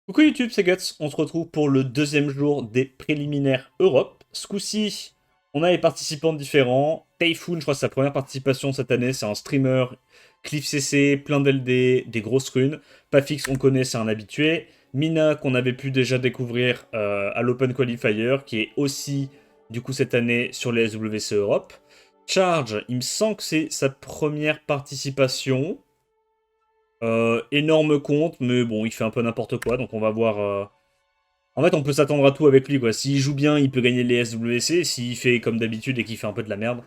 Coucou YouTube, c'est Guts. On se retrouve pour le deuxième jour des préliminaires Europe. Ce coup-ci, on a des participants différents. Typhoon, je crois que c'est sa première participation cette année. C'est un streamer, Cliff CC, plein d'LD, des grosses runes. Pafix, on connaît, c'est un habitué. Mina, qu'on avait pu déjà découvrir à l'Open Qualifier, qui est aussi, du coup, cette année sur les SWC Europe. Charge, il me semble que c'est sa première participation. Énorme compte, mais bon, il fait un peu n'importe quoi, donc on va voir. En fait, on peut s'attendre à tout avec lui, quoi. S'il joue bien, il peut gagner les SWC. S'il fait comme d'habitude et qu'il fait un peu de la merde,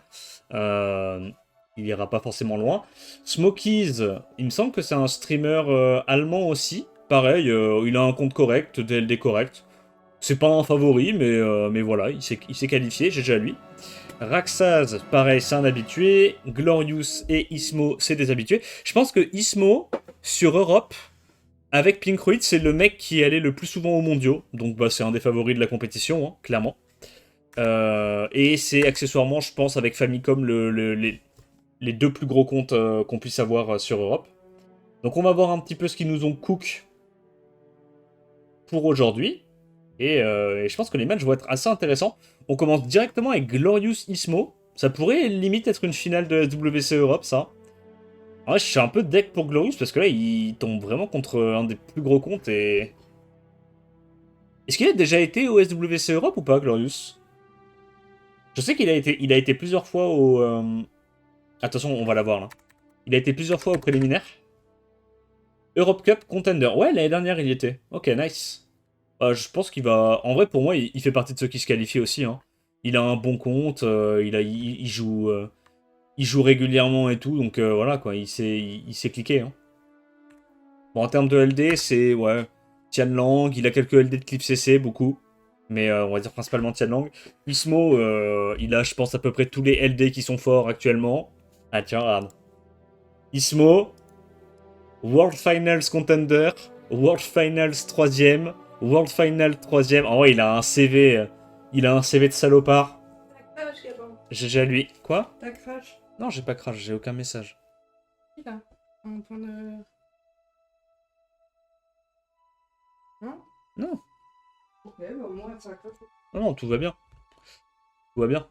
euh, il ira pas forcément loin. Smokies, il me semble que c'est un streamer allemand aussi. Pareil, il a un compte correct, DLD correct. C'est pas un favori, mais voilà, il s'est qualifié, j'ai déjà lui. Raxaz, pareil, c'est un habitué. Glorious et Ismo, c'est des habitués. Je pense que Ismo, sur Europe, avec Pinkruid, c'est le mec qui est allé le plus souvent aux mondiaux. Donc bah, c'est un des favoris de la compétition, hein, clairement. Et c'est accessoirement, je pense, avec Famicom, les deux plus gros comptes qu'on puisse avoir sur Europe. Donc on va voir un petit peu ce qu'ils nous ont cook pour aujourd'hui. Et je pense que les matchs vont être assez intéressants. On commence directement avec Glorious Ismo. Ça pourrait limite être une finale de SWC Europe, ça. Ouais, je suis un peu deck pour Glorious parce que là, il tombe vraiment contre un des plus gros comptes et. Est-ce qu'il a déjà été au SWC Europe ou pas, Glorious? Je sais qu'il a été plusieurs fois au. Attention, on va l'avoir là. Il a été plusieurs fois au préliminaire. Europe Cup Contender. Ouais, l'année dernière, il y était. Ok, nice. Je pense qu'il va. En vrai, pour moi, il fait partie de ceux qui se qualifient aussi, hein. Il a un bon compte, il joue régulièrement et tout, donc voilà quoi, il s'est cliqué, hein. Bon, en termes de LD, c'est ouais, Tianlang, il a quelques LD de Clip CC, beaucoup, mais on va dire principalement Tianlang. Ismo, il a, je pense, à peu près tous les LD qui sont forts actuellement. Ah tiens, regarde. Ismo, World Finals Contender, World Finals 3ème, World Final 3ème. En vrai, il a un CV de salopard. T'as crash, Gabin. GG à lui. Quoi? T'as crash. Non, j'ai pas crash, j'ai aucun message. Qui là? En point de. Non? Non, Ok, bah moi ça crash. non, non, tout va bien. Tout va bien.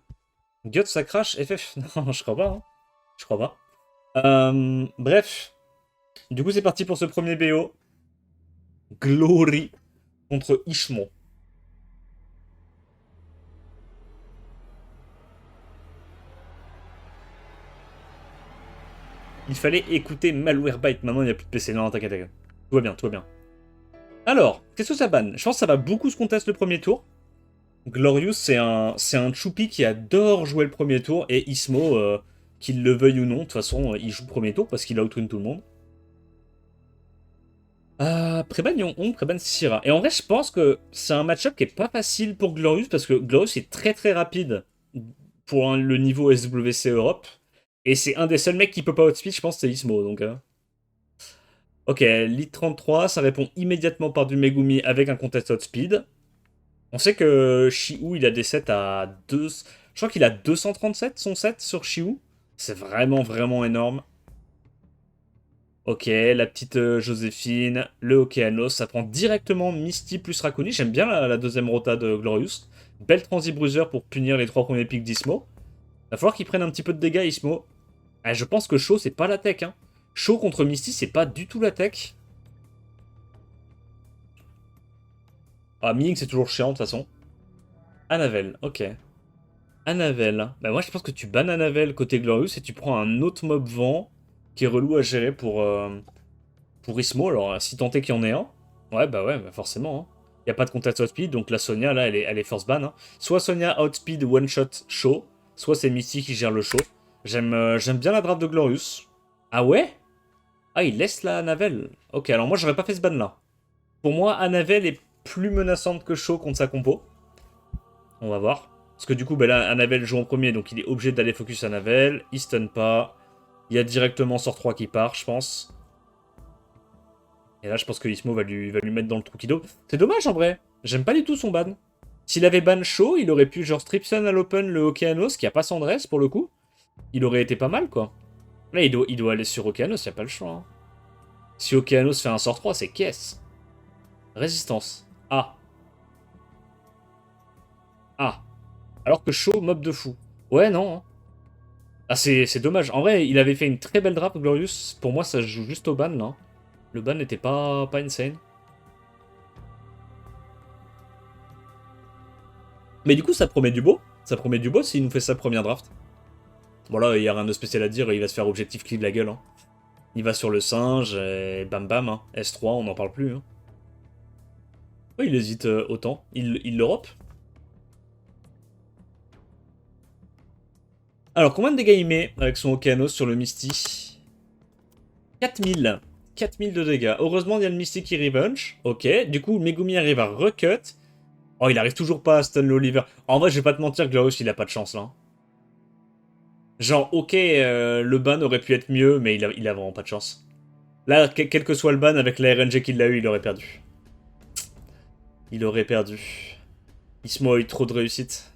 Guts, ça crash, FF. Non, je crois pas, hein. Je crois pas. Bref. Du coup, c'est parti pour ce premier BO. Glory contre Ishmo. Il fallait écouter Malwarebyte. Maintenant, il n'y a plus de PC. Non, t'inquiète, t'inquiète. Tout va bien, tout va bien. Alors, qu'est-ce que ça banne? Je pense que ça va beaucoup se contester le premier tour. Glorious, c'est un choupi qui adore jouer le premier tour. Et Ismo, qu'il le veuille ou non, de toute façon, il joue le premier tour parce qu'il outwin tout le monde. Preban Yon-Hong, Preban Syrah. Et en vrai, je pense que c'est un match-up qui est pas facile pour Glorious parce que Glorious est très très rapide pour le niveau SWC Europe. Et c'est un des seuls mecs qui peut pas outspeed, je pense, c'est Ismo. Donc, ok, lead 33, ça répond immédiatement par du Megumi avec un contest outspeed. On sait que Shiu, il a des sets à 2. Je crois qu'il a 237 son set sur Shiu. C'est vraiment vraiment énorme. Ok, la petite Joséphine, le Okeanos, ça prend directement Misty plus Raccoon. J'aime bien la deuxième rota de Glorious. Belle Transi-Bruiser pour punir les 3 premiers pics d'Ismo. Va falloir qu'il prenne un petit peu de dégâts, Ismo. Ah, je pense que Shaw, c'est pas la tech, hein. Shaw contre Misty, c'est pas du tout la tech. Ah, Ming, c'est toujours chiant, de toute façon. Anavel, ok. Anavel. Bah, moi, je pense que tu bannes Anavel côté Glorious et tu prends un autre mob vent qui est relou à gérer pour Ismo. Alors, si tant est qu'il y en ait un. Ouais, bah forcément, hein. Il n'y a pas de contact outspeed, donc la Sonia, là, elle est first ban, hein. Soit Sonia outspeed one-shot show, soit c'est Misty qui gère le show. J'aime bien la draft de Glorious. Ah ouais? Ah, il laisse la Anavel. Ok, alors moi, j'aurais pas fait ce ban là. Pour moi, Anavel est plus menaçante que Shaw contre sa compo. On va voir. Parce que du coup, ben là, Anavel joue en premier, donc il est obligé d'aller focus Anavel. Il stun pas. Il y a directement sort 3 qui part, je pense. Et là, je pense que Ismo va lui mettre dans le Trukido. C'est dommage en vrai. J'aime pas du tout son ban. S'il avait ban Shaw, il aurait pu genre Stripson à l'open le Okeanos, qui a pas Sandress pour le coup. Il aurait été pas mal quoi. Là, il doit aller sur Okeanos, y a pas le choix, hein. Si Okeanos fait un sort 3, c'est caisse. Résistance. Ah. Ah. Alors que chaud, mob de fou. Ouais, non. Hein. Ah, c'est dommage. En vrai, il avait fait une très belle draft, Glorious. Pour moi, ça se joue juste au ban, là. Le ban n'était pas insane. Mais du coup, ça promet du beau. Ça promet du beau s'il nous fait sa première draft. Voilà, il n'y a rien de spécial à dire. Il va se faire objectif clean de la gueule. Hein. Il va sur le singe et bam bam. Hein. S3, on n'en parle plus. Hein. Ouais, il hésite autant. Il l'Europe. Alors, combien de dégâts il met avec son Okeanos sur le Misty? 4000. 4000 de dégâts. Heureusement, il y a le Misty qui revenge. Ok. Du coup, Megumi arrive à recut. Oh, il arrive toujours pas à stun l'Oliver. En vrai, je vais pas te mentir, Glorious, il a pas de chance là. Genre, ok, le ban aurait pu être mieux, mais il a vraiment pas de chance. Là, quel que soit le ban, avec la RNG qu'il a eu, il aurait perdu. Il aurait perdu. Ismo a eu trop de réussite.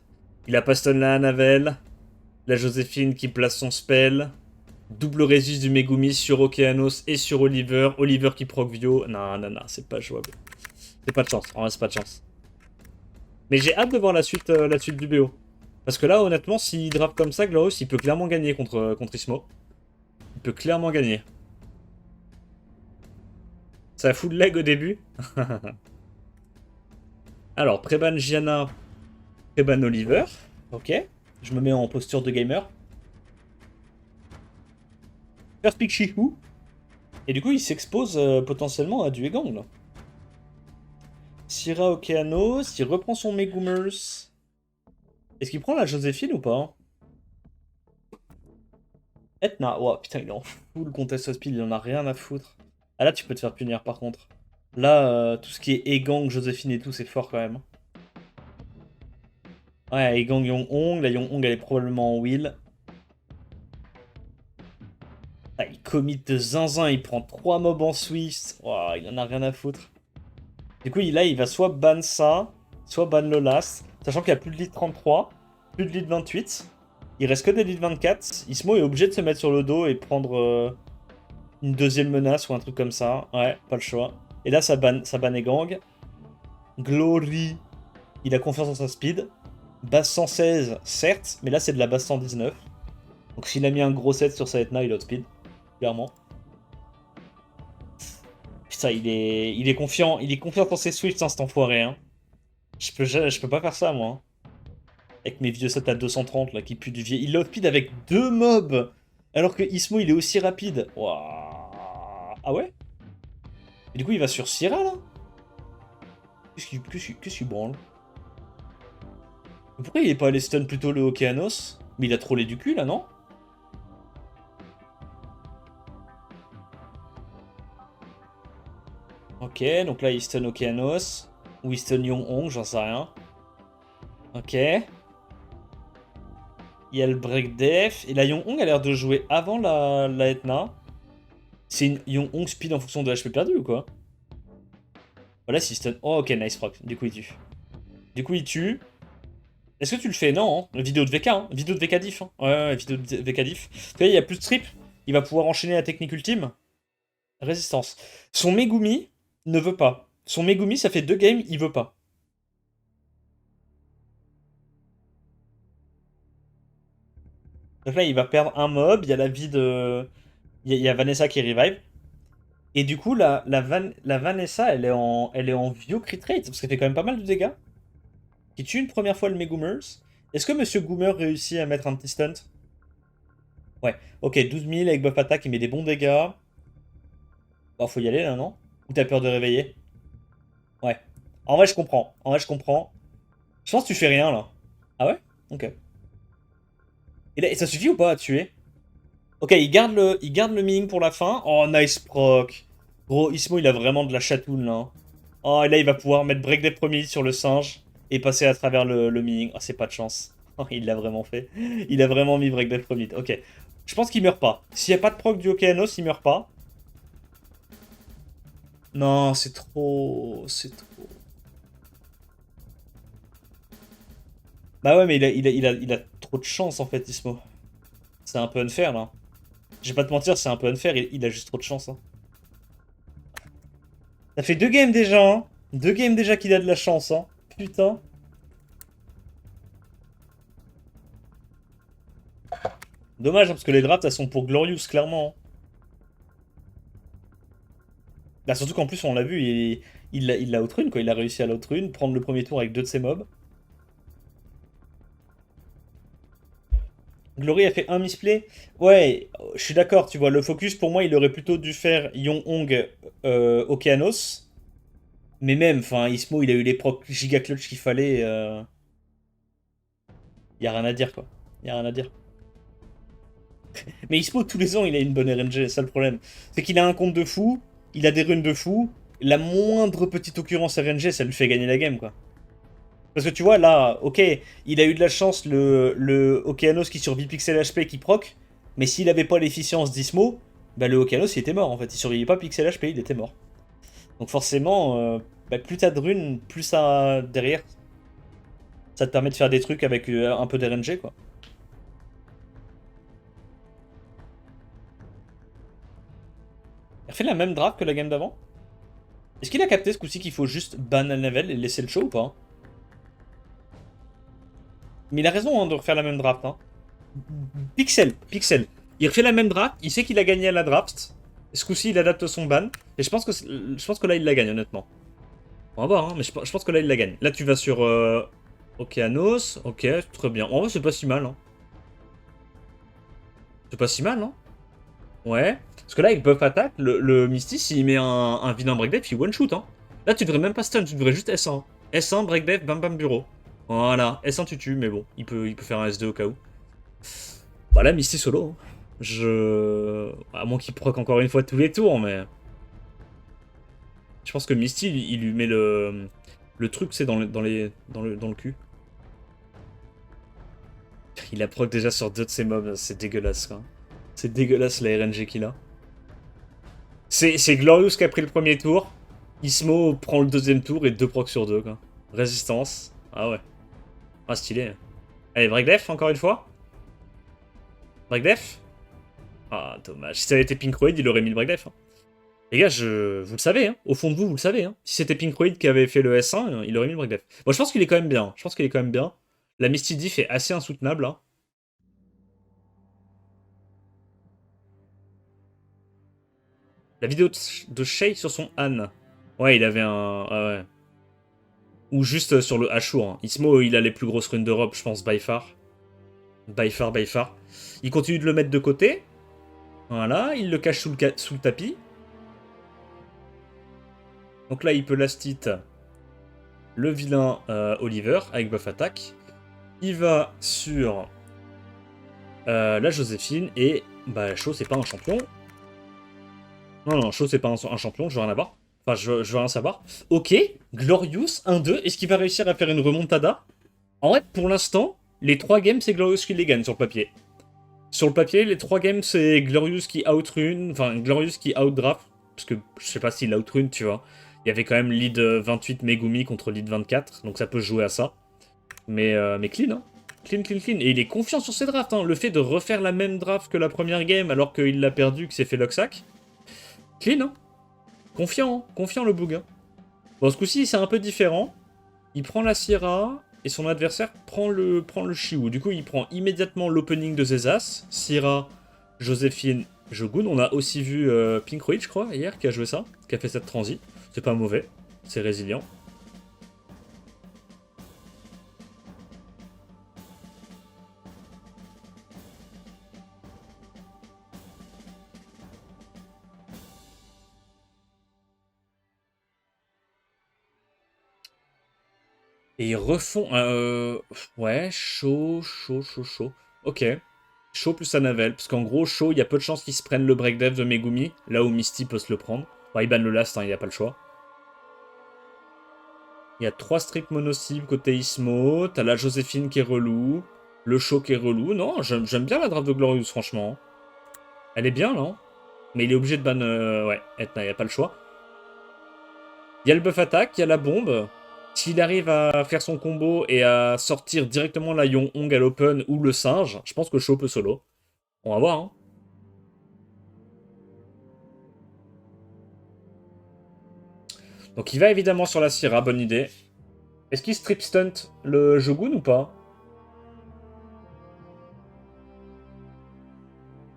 Il a pas stun la Anavel. La Joséphine qui place son spell. Double résist du Megumi sur Okeanos et sur Oliver. Oliver qui proc Vio. Non, non, non, c'est pas jouable. C'est pas de chance. En vrai, c'est pas de chance. Mais j'ai hâte de voir la suite du BO. Parce que là, honnêtement, s'il draft comme ça, Glorious, il peut clairement gagner contre Ismo. Il peut clairement gagner. Ça fout de leg au début. Alors, Préban Gianna, Préban Oliver. Ok. Je me mets en posture de gamer. First pick Shihu. Et du coup, il s'expose potentiellement à du Egang, là. Syrah Okeanos, il reprend son Megumers. Est-ce qu'il prend la Joséphine ou pas? Etna, oh putain, il est en full contest speed, il en a rien à foutre. Ah là, tu peux te faire punir par contre. Là, tout ce qui est Egang, Joséphine et tout, c'est fort quand même. Ouais, Egang Yong-Hong, la Yong-Hong elle est probablement en Will. Ah, il commit de zinzin, il prend 3 mobs en Swiss. Oh, il en a rien à foutre. Du coup, là, il va soit ban ça, soit ban le last. Sachant qu'il n'y a plus de lead 33, plus de lead 28. Il reste que des lead 24. Ismo est obligé de se mettre sur le dos et prendre une deuxième menace ou un truc comme ça. Ouais, pas le choix. Et là, ça ban Egang. Glory, il a confiance en sa speed. Base 116, certes, mais là, c'est de la base 119. Donc s'il a mis un gros set sur sa Etna, il a speed. Clairement. Putain, il est confiant. Il est confiant dans ses switches, hein, cet enfoiré. Hein. Je peux pas faire ça, moi. Avec mes vieux sets à 230, là, qui puent du vieil. Il outspeed avec 2 mobs. Alors que Ismo, il est aussi rapide. Waouh. Ah ouais? Et du coup, il va sur Syrah, là? Qu'est-ce qu'il branle? Pourquoi il est pas allé stun plutôt le Okeanos? Mais il a trollé du cul, là, non? Ok, donc là, il stun Okeanos. Ou il stun Yong-Hong, j'en sais rien. Ok. Il y a le break def. Et la Yong-Hong a l'air de jouer avant la Etna. C'est une Yong-Hong speed en fonction de HP perdu ou quoi? Voilà, si stun. Oh, ok, nice proc. Du coup, il tue. Du coup, il tue. Est-ce que tu le fais? Non, hein. Vidéo de VK, hein. Vidéo de VK diff. Hein. Ouais, vidéo de VK diff. Tu vois, il y a plus de strip. Il va pouvoir enchaîner la technique ultime. Résistance. Son Megumi ne veut pas. Son Megumi, ça fait 2 games, il veut pas. Donc là, il va perdre un mob. Il y a la vie de. Il y a Vanessa qui revive. Et du coup, la Vanessa, elle est en vieux crit rate, parce qu'elle fait quand même pas mal de dégâts. Qui tue une première fois le Megumers. Est-ce que Monsieur Goomer réussit à mettre un petit stunt? Ouais. Ok, 12 000 avec buff attack, il met des bons dégâts. Bon, faut y aller là, non? Ou t'as peur de réveiller? Ouais. En vrai, je comprends. En vrai, je comprends. Je pense que tu fais rien là. Ah ouais? Ok. Et ça suffit ou pas à tuer? Ok, il garde le ming pour la fin. Oh, nice proc. Gros, Ismo, il a vraiment de la chatoune, là. Oh, et là, il va pouvoir mettre break des premiers sur le singe et passer à travers le ming. Oh, c'est pas de chance. Oh, il l'a vraiment fait. Il a vraiment mis break des premiers. Ok. Je pense qu'il meurt pas. S'il n'y a pas de proc du Okeanos, il meurt pas. Non, c'est trop... C'est trop... Bah ouais, mais il a trop de chance, en fait, Ismo. C'est un peu unfair, là. Je vais pas te mentir, c'est un peu unfair. Il a juste trop de chance, hein. Ça fait 2 games déjà, hein. 2 games déjà qu'il a de la chance, hein. Putain. Dommage, hein, parce que les drafts, elles sont pour Glorious, clairement, hein. Bah, surtout qu'en plus, on l'a vu, il l'a outrune, quoi. Il a réussi à l'outrune, prendre le premier tour avec 2 de ses mobs. Glory a fait un misplay. Ouais, je suis d'accord, tu vois. Le focus, pour moi, il aurait plutôt dû faire Yong-Hong Okeanos. Mais même, enfin, Ismo, il a eu les procs giga clutch qu'il fallait. Y a rien à dire, quoi. Y a rien à dire. Mais Ismo, tous les ans, il a une bonne RNG, c'est ça le problème. C'est qu'il a un compte de fou, il a des runes de fou. La moindre petite occurrence RNG, ça lui fait gagner la game, quoi. Parce que tu vois, là, ok, il a eu de la chance, le Okeanos qui survit Pixel HP qui proc, mais s'il avait pas l'efficience d'Ismo, bah le Okeanos il était mort en fait, il survivait pas Pixel HP, il était mort. Donc forcément, bah, plus t'as de runes, plus ça, derrière, ça te permet de faire des trucs avec un peu d'RNG quoi. Il a fait la même draft que la game d'avant. Est-ce qu'il a capté ce coup-ci qu'il faut juste ban un level et laisser le show ou pas? Mais il a raison hein, de refaire la même draft. Hein. Pixel. Il refait la même draft, il sait qu'il a gagné à la draft. Ce coup-ci, il adapte son ban. Et je pense que là, il la gagne, honnêtement. On va voir, hein, mais je pense que là, il la gagne. Là, tu vas sur Okeanos. Ok, très bien. En vrai, c'est pas si mal. Hein. C'est pas si mal, hein. Ouais. Parce que là, avec Buff Attack, le Misty, s'il met un vilain break death, il one-shoot. Hein. Là, tu devrais même pas stun, tu devrais juste S1. S1, break death, bam bam bureau. Voilà. S1, tu tues, mais bon, il peut faire un S2 au cas où. Voilà, Misty solo. Hein. À moins qu'il proc encore une fois tous les tours, mais. Je pense que Misty, il lui met le truc, c'est dans le cul. Il a proc déjà sur 2 de ses mobs, c'est dégueulasse, quoi. C'est dégueulasse la RNG qu'il a. C'est Glorious qui a pris le premier tour. Ismo prend le deuxième tour et 2 procs sur 2, quoi. Résistance. Ah ouais. Ah, stylé. Allez, Breakdef, encore une fois. Breakdef. Ah, dommage. Si ça avait été Pinkroid, il aurait mis le Breakdef. Hein. Les gars, vous le savez, hein. Au fond de vous, vous le savez. Hein. Si c'était Pinkroid qui avait fait le S1, il aurait mis le breakdef. Bon, je pense qu'il est quand même bien. Je pense qu'il est quand même bien. La Misty Diff est assez insoutenable. Hein. La vidéo de Shay sur son Anne. Ouais, il avait un... Ah ouais. Ou juste sur le Ashur. Hein. Ismo, il a les plus grosses runes d'Europe, je pense, by far. By far, by far. Il continue de le mettre de côté. Voilà, il le cache sous le tapis. Donc là, il peut last hit le vilain Oliver avec buff attack. Il va sur la Joséphine et bah Shaw c'est pas un champion. Non, Shaw c'est pas un champion, je veux rien avoir. Enfin, je veux rien savoir. Ok, Glorious 1-2. Est-ce qu'il va réussir à faire une remontada? En vrai, pour l'instant, les 3 games c'est Glorious qui les gagne sur le papier. Sur le papier, les 3 games c'est Glorious qui outrune, enfin Glorious qui outdraft. Parce que je sais pas s'il outrune, tu vois. Il y avait quand même lead 28 Megumi contre lead 24, donc ça peut jouer à ça. Mais clean, hein. Clean. Et il est confiant sur ses drafts. Hein. Le fait de refaire la même draft que la première game alors qu'il l'a perdu, que s'est fait Locksack. Clean, hein. Confiant le boug. Hein. Bon, ce coup-ci, c'est un peu différent. Il prend la Syrah et son adversaire prend le Shiwu. Du coup, il prend immédiatement l'opening de Zezas. Syrah, Joséphine, Jogun. On a aussi vu Pinkroid, je crois, hier, qui a joué ça, qui a fait cette transi. C'est pas mauvais, c'est résilient. Et ils refont... ouais, chaud. Ok. Chaud plus Anavel. Parce qu'en gros, chaud, il y a peu de chances qu'ils se prennent le break dev de Megumi. Là où Misty peut se le prendre. Enfin, il banne le last, hein, il n'y a pas le choix. Il y a 3 strict mono-cibles côté Ismo. T'as la Joséphine qui est relou. Le chaud qui est relou. Non, j'aime bien la draft de Glorious, franchement. Elle est bien, là. Hein. Mais il est obligé de ban... ouais, Etna, il n'y a pas le choix. Il y a le buff attack, il y a la bombe. S'il arrive à faire son combo et à sortir directement la Yong-Hong à l'open ou le singe, je pense que Shaw peut solo. On va voir. Hein. Donc il va évidemment sur la Syrah, bonne idée. Est-ce qu'il strip stunt le Jogun ou pas?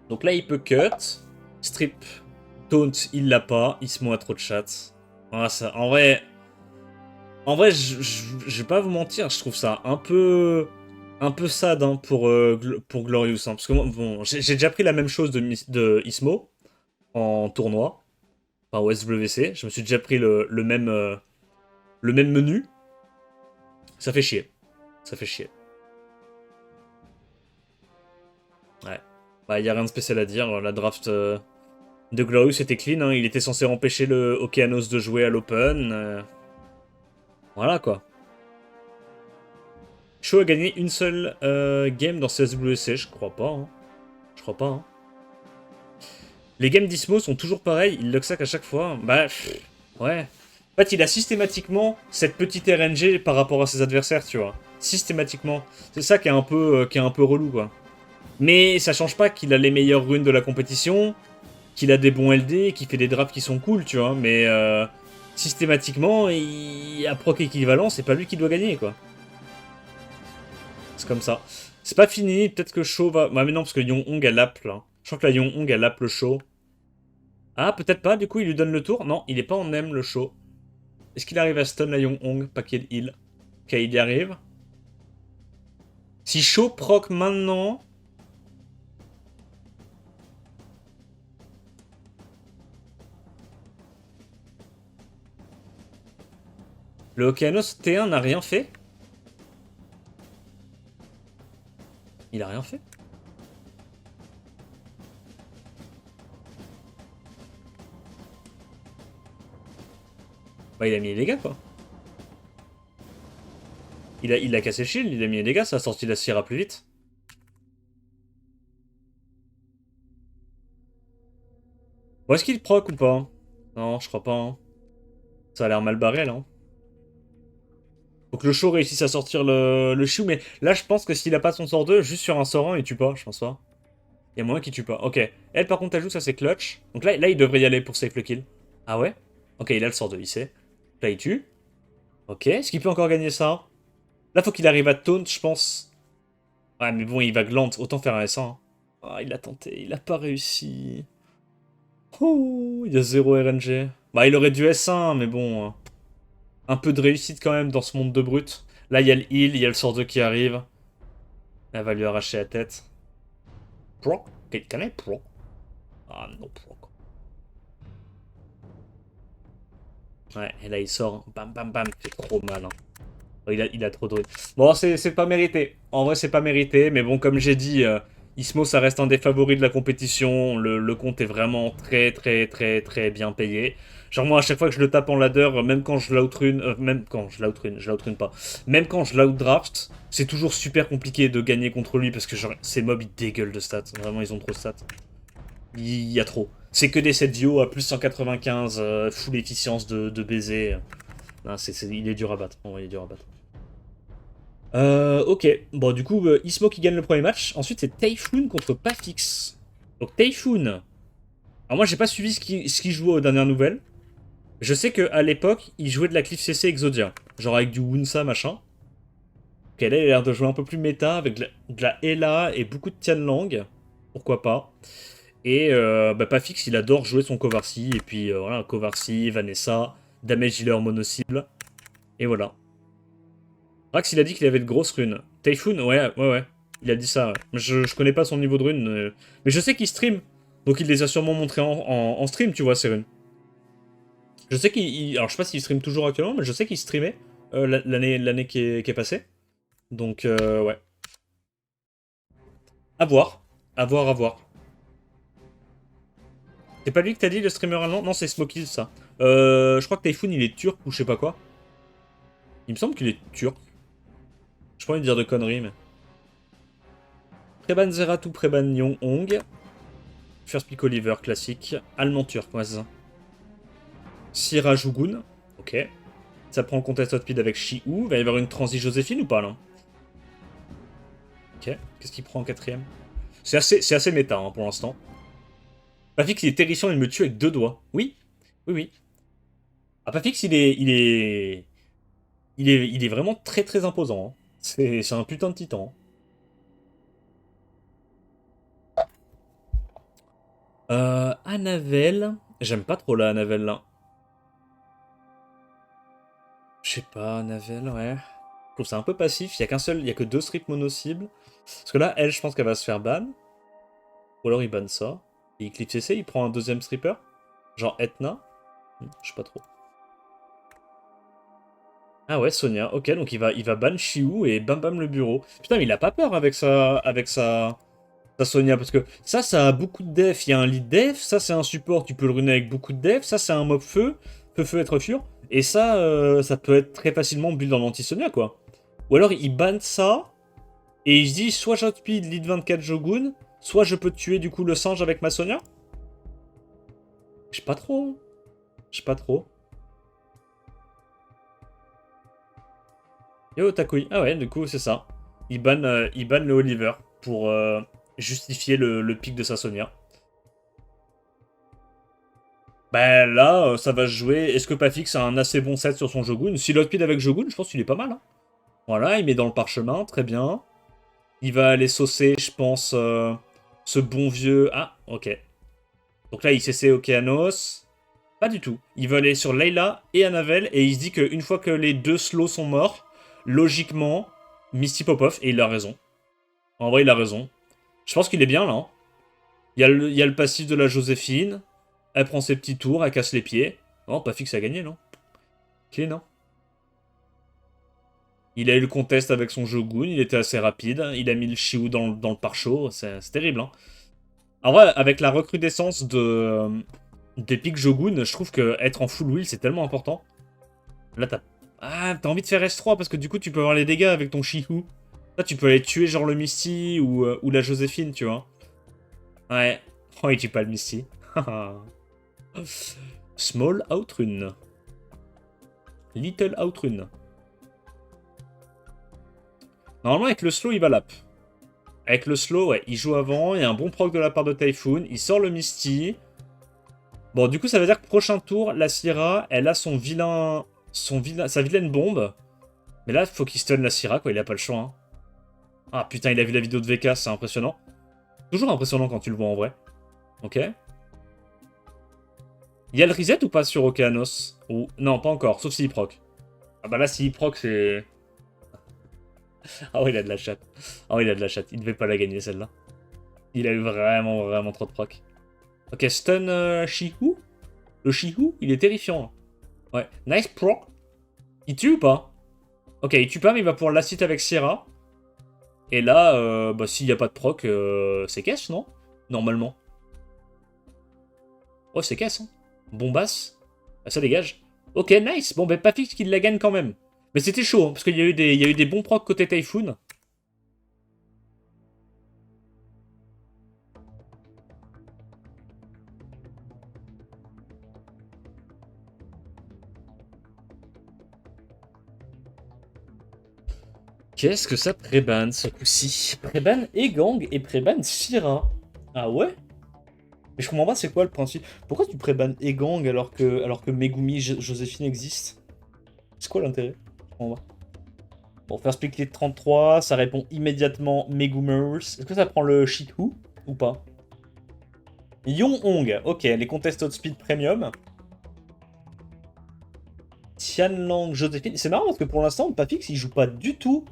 Donc là il peut cut. Strip. Taunt, il l'a pas. Ismo a trop de chat. Ah, ça, en vrai... En vrai, je vais pas vous mentir, je trouve ça un peu sad hein, pour Glorious. Hein, parce que moi, bon, j'ai déjà pris la même chose de Ismo en tournoi, enfin au SWC. Je me suis déjà pris le même menu. Ça fait chier. Ça fait chier. Ouais. Bah, y a rien de spécial à dire. La draft de Glorious était clean. Hein. Il était censé empêcher le Okeanos de jouer à l'Open. Voilà quoi. Cho a gagné une seule game dans CSWC, je crois pas. Hein. Je crois pas. Hein. Les games d'Ismo sont toujours pareils, il lucksack à chaque fois. Bah, ouais. En fait, il a systématiquement cette petite RNG par rapport à ses adversaires, tu vois. Systématiquement. C'est ça qui est un peu relou, quoi. Mais ça change pas qu'il a les meilleures runes de la compétition, qu'il a des bons LD, qu'il fait des drafts qui sont cool, tu vois. Mais systématiquement, à proc équivalent, c'est pas lui qui doit gagner, quoi. C'est comme ça. C'est pas fini, peut-être que Shaw va... Bah mais non, parce que Yong-Hong, elle l'app, là. Je crois que la Yong-Hong, elle l'app le Shaw. Ah, peut-être pas, du coup, il lui donne le tour. Non, il est pas en M, le Shaw. Est-ce qu'il arrive à stun la Yong-Hong, pas qu'il heal? Ok, il y arrive. Si Shaw proc maintenant... Le Okeanos T1 n'a rien fait? Il a rien fait? Bah, il a mis les dégâts, quoi. Il a cassé le shield, il a mis les dégâts, ça a sorti la Syrah plus vite. Bon, est-ce qu'il proc ou pas? Non, je crois pas. Hein. Ça a l'air mal barré, là. Hein. Faut que le show réussisse à sortir le Shiu, mais là, je pense que s'il a pas son sort 2, juste sur un sort 1, il tue pas, je pense pas. Il y a moyen qu'il tue pas. Ok. Elle, par contre, elle joue, ça c'est clutch. Donc là, il devrait y aller pour safe le kill. Ah ouais? Ok, il a le sort 2, il sait. Là, il tue. Ok, est-ce qu'il peut encore gagner ça? Là, faut qu'il arrive à taunt, je pense. Ouais, mais bon, il va glant, autant faire un S1. Hein. Ah, il a tenté, il a pas réussi. Oh, il y a 0 RNG. Bah, il aurait dû S1, mais bon... un peu de réussite quand même dans ce monde de brut. Là, il y a le heal, il y a le sort 2 qui arrive. Elle va lui arracher la tête. Proc? Can I proc? Ah non, proc. Ouais, et là il sort. Bam, bam, bam. C'est trop mal. Hein. Oh, il a trop de... Bon, c'est pas mérité. En vrai, c'est pas mérité. Mais bon, comme j'ai dit, Ismo, ça reste un des favoris de la compétition. Le compte est vraiment très, très, très, très bien payé. Genre moi, à chaque fois que je le tape en ladder, même quand je l'outrune... même quand je l'outrune pas. Même quand je l'outdraft, c'est toujours super compliqué de gagner contre lui parce que genre, ces mobs, ils dégueulent de stats. Vraiment, ils ont trop de stats. Il y a trop. C'est que des 7 duos à plus 195, full efficience de baiser. Non, il est dur à battre. Oh, il est dur à battre. Ok. Bon, du coup, Ismo qui gagne le premier match. Ensuite, c'est Typhoon contre Pafix. Donc, Typhoon. Alors, moi, j'ai pas suivi ce qu'il jouait aux dernières nouvelles. Je sais qu'à l'époque, il jouait de la Cliff CC Exodia. Genre avec du Wunsa, machin. Ok, là, il a l'air de jouer un peu plus méta avec de la Ella et beaucoup de Tianlang. Pourquoi pas. Et bah, Pafix, il adore jouer son Kovarsi. Et puis voilà, Kovarsi, Vanessa, Damage Healer mono-cible. Et voilà. Rax, il a dit qu'il avait de grosses runes. Typhoon, ouais. Il a dit ça. Ouais. Je connais pas son niveau de runes. Mais je sais qu'il stream. Donc il les a sûrement montrés en stream, tu vois, ces runes. Je sais qu'il... Alors je sais pas s'il stream toujours actuellement, mais je sais qu'il streamait l'année qui est passée. Donc ouais. À voir. À voir, à voir. C'est pas lui que t'as dit, le streamer allemand? Non, c'est Smokies, ça. Je crois que Typhoon, il est turc ou je sais pas quoi. Il me semble qu'il est turc. Je pas envie de dire de conneries, mais... Preban Zeratou, Preban Yong-Hong. First Pick Oliver, classique. Allemand turquoise. Syrah Jugun. Ok. Ça prend contest hotpeed avec Shiu. Va y avoir une transi Joséphine ou pas, là? Ok. Qu'est-ce qu'il prend en quatrième? C'est assez méta, hein, pour l'instant. Pafix, il est terrifiant, il me tue avec 2 doigts. Oui. Oui. Apafix, il est vraiment très très imposant, hein. C'est un putain de titan, hein. Anavel. J'aime pas trop la Anavel là. Je sais pas, Anavel, ouais. Je trouve ça un peu passif. Il y a que deux strips mono-cibles. Parce que là, elle, je pense qu'elle va se faire ban. Ou alors il banne ça. Et Eclipse CC, il prend un deuxième stripper. Genre Etna. Je sais pas trop. Ah ouais, Sonia. Ok, donc il va ban Shiu et bam bam le bureau. Putain, mais il a pas peur avec sa Sonia. Parce que ça a beaucoup de def. Il y a un lead def. Ça, c'est un support. Tu peux le runer avec beaucoup de def. Ça, c'est un mob feu. Feu, être fur. Et ça, ça peut être très facilement build en anti-Sonia, quoi. Ou alors il banne ça. Et il se dit soit j'outspeed lead 24 Jogun. Soit je peux tuer du coup le singe avec ma Sonia. Je sais pas trop, hein. Je sais pas trop. Yo, Takui. Ah ouais, du coup, c'est ça. Il banne le Oliver pour justifier le pic de sa Sonia. Ben là, ça va se jouer. Est-ce que Pafix a un assez bon set sur son Jogun? S'il outpid avec Jogun, je pense qu'il est pas mal, hein. Voilà, il met dans le parchemin, très bien. Il va aller saucer, je pense, ce bon vieux... Ah, ok. Donc là, il CC Okeanos. Pas du tout. Il veut aller sur Layla et Anavel, et il se dit qu'une fois que les deux slows sont morts, logiquement, Misty pop-off, et il a raison. En vrai, il a raison. Je pense qu'il est bien là, hein. Il y a le passif de la Joséphine. Elle prend ses petits tours, elle casse les pieds. Non, pas fixe à gagner, non? Ok, non. Il a eu le contest avec son Jogun, il était assez rapide. Il a mis le Shiu dans le pare-chaud, c'est terrible, hein. En vrai, avec la recrudescence des pics Jogun, je trouve que être en full wheel, c'est tellement important. Là, t'as envie de faire S3 parce que du coup, tu peux avoir les dégâts avec ton Shihu. Là, tu peux aller tuer genre le Misty ou la Joséphine, tu vois. Ouais. Oh, il tue pas le Misty. Small Outrun. Little Outrun. Normalement, avec le slow, il va lap. Avec le slow, ouais, il joue avant. Il y a un bon proc de la part de Typhoon. Il sort le Misty. Bon, du coup, ça veut dire que prochain tour, la Syrah, elle a sa vilaine bombe. Mais là, faut qu'il stun la Syrah, quoi. Il a pas le choix, hein. Ah putain, il a vu la vidéo de VK, c'est impressionnant. Toujours impressionnant quand tu le vois en vrai. Ok. Il y a le reset ou pas sur Okeanos? Ou... Non, pas encore, sauf s'il proc. Ah bah là, s'il proc, c'est... Ah ouais, il a de la chatte. Ah ouais, il a de la chatte. Il devait pas la gagner, celle-là. Il a eu vraiment, vraiment trop de proc. Ok, stun Shihu. Le Shihu, il est terrifiant, hein. Ouais. Nice proc. Il tue ou pas? Ok, il tue pas, mais il va pouvoir l'acid avec Sierra. Et là, bah, s'il n'y a pas de proc, c'est caisse, non? Normalement. Oh, c'est caisse, hein. Bombasse. Ah, ça dégage. Ok, nice. Bon, ben, pas fixe qu'il la gagne quand même. Mais c'était chaud, hein, parce qu'il y il y a eu des bons procs côté Typhoon. Qu'est-ce que ça préban ce coup-ci? Préban et gang et préban Syrah. Ah ouais? Mais je comprends pas c'est quoi le principe. Pourquoi tu préban et gang alors que Megumi Joséphine existe? C'est quoi l'intérêt? Je comprends pas. Bon, faire split 33, ça répond immédiatement Megumers. Est-ce que ça prend le Shihu ou pas? Yong Hong, ok, les contested speed premium. Tianlang Joséphine. C'est marrant parce que pour l'instant, Pafix il joue pas du tout.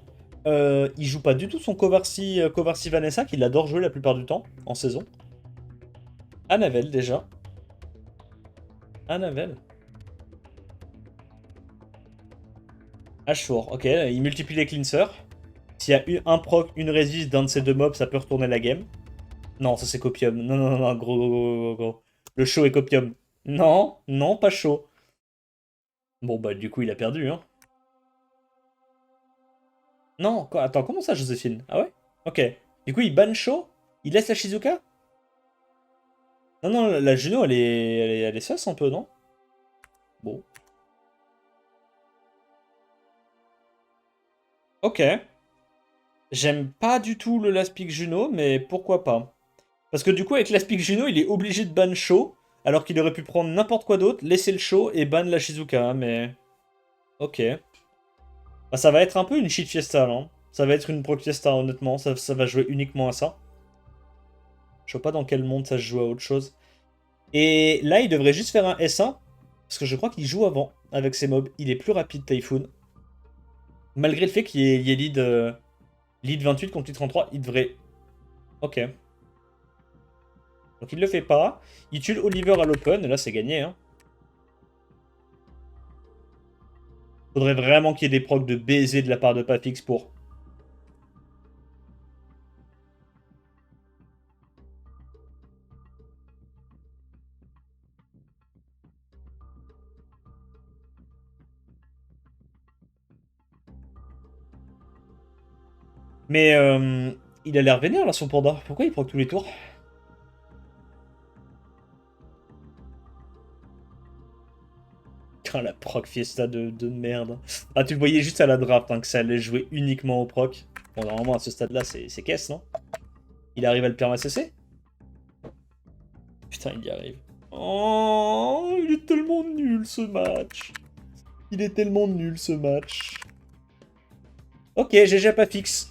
Il joue pas du tout son Covarcy Vanessa, qu'il adore jouer la plupart du temps en saison. Anavel déjà. Anavel. Ashore, ok, il multiplie les cleansers. S'il y a un proc, une résiste d'un de ces deux mobs, ça peut retourner la game. Non, ça c'est copium. Non, non, non, non, gros, gros, gros, gros, gros. Le show est copium. Non, non, pas chaud. Bon, bah, du coup, il a perdu, hein. Non, quoi, attends, comment ça, Joséphine? Ah ouais? Ok. Du coup, il ban chaud? Il laisse la Shizuka? Non, non, la Juno, elle est sus un peu, non? Bon. Ok. J'aime pas du tout le Last Pick Juno, mais pourquoi pas? Parce que du coup, avec Last Pick Juno, il est obligé de ban chaud. alors qu'il aurait pu prendre n'importe quoi d'autre, laisser le show et ban la Shizuka, mais... Ok. Bah, ça va être un peu une shit fiesta, là. Hein. Ça va être une proc fiesta, honnêtement. Ça va jouer uniquement à ça. Je vois pas dans quel monde ça se joue à autre chose. Et là, il devrait juste faire un S1. Parce que je crois qu'il joue avant avec ses mobs. Il est plus rapide, Typhoon. Malgré le fait qu'il y ait lead 28 contre lead 33, il devrait... Ok. Donc il le fait pas. Il tue Oliver à l'open. Et là, c'est gagné. Hein. Faudrait vraiment qu'il y ait des procs de baiser de la part de Papix pour... Mais il a l'air vénère là son panda. Pourquoi il proc tous les tours? Putain, la proc fiesta de merde. Ah, tu le voyais juste à la draft hein, que ça allait jouer uniquement au proc. Bon, normalement à ce stade-là, c'est caisse, non? Il arrive à le perma-CC? Putain, il y arrive. Oh, il est tellement nul ce match. Il est tellement nul ce match. Ok, GG pas fixe.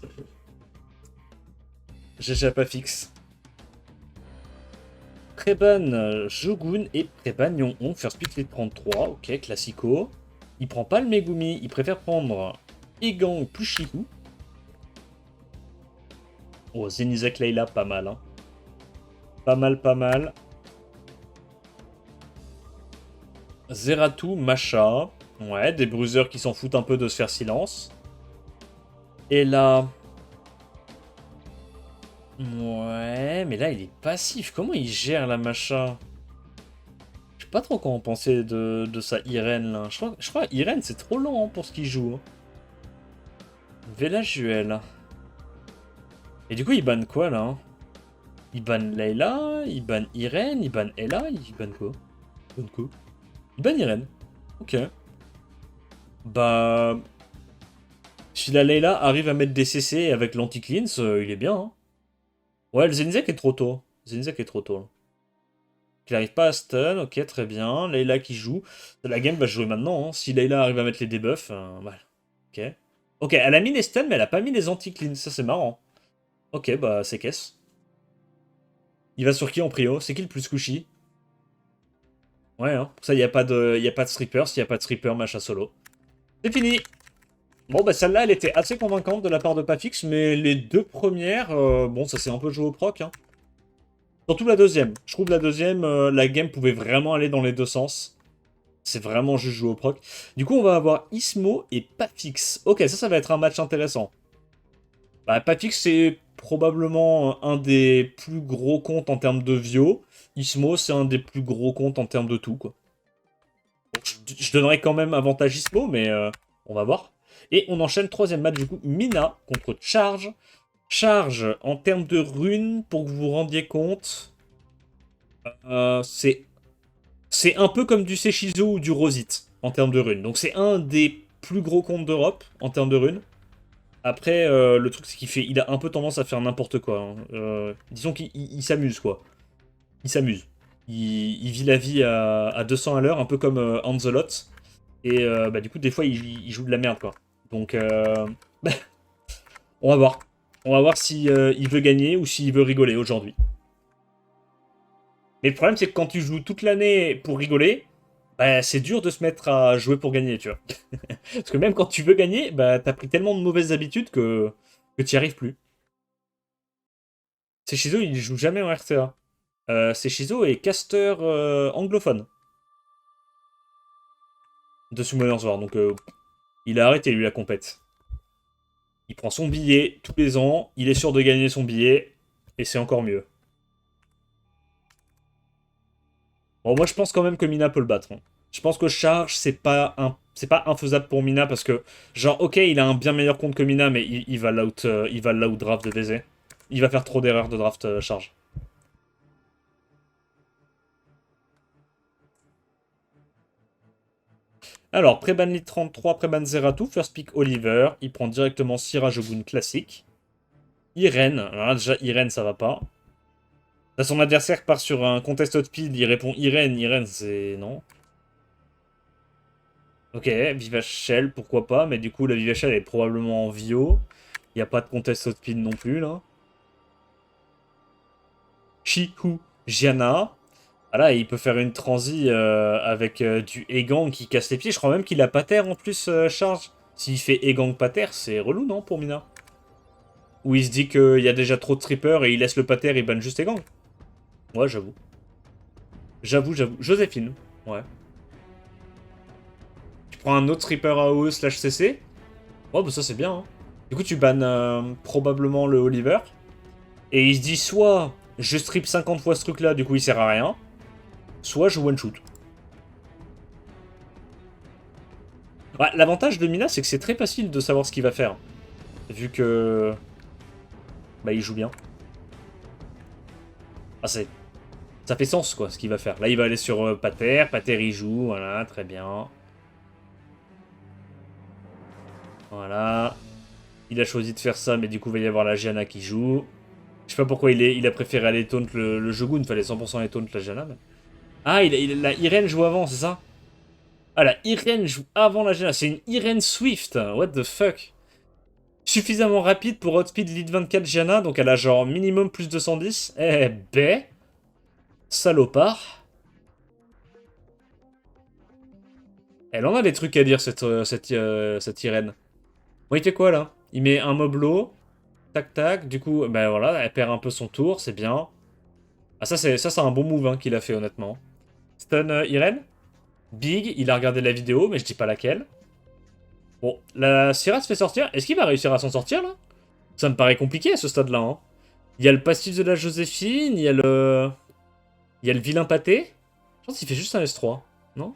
GG pas fixe. Preban Jogun et Preban Yon-On. First pick les 33. Ok, classico. Il prend pas le Megumi. Il préfère prendre Egan plus Shihu. Oh, Zenizak Layla, pas mal. Hein. Pas mal, pas mal. Zeratou, Masha. Ouais, des bruiseurs qui s'en foutent un peu de se faire silence. Et là... Ouais, mais là, il est passif. Comment il gère la Masha? Je sais pas trop quoi en penser de sa Irène, là. Je crois Irène, c'est trop lent hein, pour ce qu'il joue. Vela Juel. Et du coup, il banne quoi, là? Il banne Layla, il banne Irène, il banne Ella, il banne quoi? Il banne quoi? Il banne Irène. Ok. Bah... Si la Layla arrive à mettre des CC avec l'anti-cleanse, il est bien. Hein. Ouais, le Zenizek est trop tôt. Zenizek est trop tôt. Là. Il n'arrive pas à stun, ok, très bien. Layla qui joue. La game va jouer maintenant. Hein. Si Layla arrive à mettre les debuffs, voilà. Ok. Ok, elle a mis les stuns, mais elle a pas mis les anti-cleans. Ça, c'est marrant. Ok, bah, c'est caisse. Il va sur qui en prio? C'est qui le plus squishy? Ouais, hein. Ça, il n'y a pas de stripper. S'il n'y a pas de stripper, machin solo. C'est fini! Bon, bah celle-là, elle était assez convaincante de la part de Pafix, mais les deux premières, bon, ça s'est un peu joué au proc. Hein. Surtout la deuxième. Je trouve la deuxième, la game pouvait vraiment aller dans les deux sens. C'est vraiment juste joué au proc. Du coup, on va avoir Ismo et Pafix. Ok, ça va être un match intéressant. Bah, Pafix, c'est probablement un des plus gros comptes en termes de Vio. Ismo, c'est un des plus gros comptes en termes de tout, quoi. Donc, je donnerais quand même avantage Ismo, mais on va voir. Et on enchaîne troisième match du coup, Mina contre Charge. Charge, en termes de runes, pour que vous vous rendiez compte, c'est un peu comme du Seishizo ou du Rosite, en termes de runes. Donc c'est un des plus gros comptes d'Europe, en termes de runes. Après, le truc, c'est il a un peu tendance à faire n'importe quoi. Hein. Disons qu'il s'amuse, quoi. Il s'amuse. Il vit la vie à 200 à l'heure, un peu comme Anzelot. Et bah, du coup, des fois, il joue de la merde, quoi. Donc, on va voir. On va voir si il veut gagner ou s'il veut rigoler aujourd'hui. Mais le problème, c'est que quand tu joues toute l'année pour rigoler, bah, c'est dur de se mettre à jouer pour gagner, tu vois. Parce que même quand tu veux gagner, bah, t'as pris tellement de mauvaises habitudes que tu n'y arrives plus. Shizo, il joue jamais en RTA. Shizo est caster anglophone de Summoners War, donc il a arrêté lui la compète. Il prend son billet tous les ans, il est sûr de gagner son billet, et c'est encore mieux. Bon, moi je pense quand même que Mina peut le battre. Hein. Je pense que Charge, c'est pas infaisable pour Mina parce que, genre, ok, il a un bien meilleur compte que Mina, mais il va l'out draft de DZ. Il va faire trop d'erreurs de draft Charge. Alors, Preban Lead 33, Preban Zeratou, first pick Oliver. Il prend directement Syrah Jogun classique. Irène, alors là, déjà Irène ça va pas. Là, son adversaire part sur un contest speed, il répond Irene. Irene, c'est... non. Ok, Viva Shell, pourquoi pas, mais du coup, la Viva Shell est probablement en Vio. Il n'y a pas de contest speed non plus, là. Chihu Gianna. Ah là, il peut faire une transi avec du Egang qui casse les pieds. Je crois même qu'il a Pater en plus, charge. S'il fait Egang Pater, c'est relou, non, pour Mina? Ou il se dit qu'il y a déjà trop de trippers et il laisse le Pater et il banne juste Egang. Ouais, j'avoue. J'avoue. Joséphine, ouais. Tu prends un autre tripper AOE slash CC. Ouais, bah ça c'est bien. Hein. Du coup, tu bannes probablement le Oliver. Et il se dit soit je strip 50 fois ce truc là, du coup il sert à rien. Soit je one shoot. Ouais, l'avantage de Mina, c'est que c'est très facile de savoir ce qu'il va faire. Vu que... bah, il joue bien. Ah, c'est... ça fait sens, quoi, ce qu'il va faire. Là, il va aller sur Pater. Pater, il joue. Voilà, très bien. Voilà. Il a choisi de faire ça, mais du coup, il va y avoir la Gianna qui joue. Je sais pas pourquoi il a préféré aller taunt le Shogun. Il fallait 100% les taunt la Gianna. Mais... ah, la Irene joue avant, c'est ça? Ah, la Irene joue avant la Gianna. C'est une Irene Swift. What the fuck? Suffisamment rapide pour outspeed lead 24 Gianna, donc elle a genre minimum plus de 110. Eh ben, salopard. Elle en a des trucs à dire, cette Irène. Bon, il fait quoi, là? Il met un mob low. Tac, tac. Du coup, ben voilà, elle perd un peu son tour, c'est bien. Ah, ça, c'est un bon move hein, qu'il a fait, honnêtement. Stun Irène. Big, il a regardé la vidéo, mais je dis pas laquelle. Bon, la Syrah se fait sortir. Est-ce qu'il va réussir à s'en sortir, là? Ça me paraît compliqué, à ce stade-là, hein. Il y a le passif de la Joséphine, il y a le... il y a le vilain pâté. Je pense qu'il fait juste un S3, non?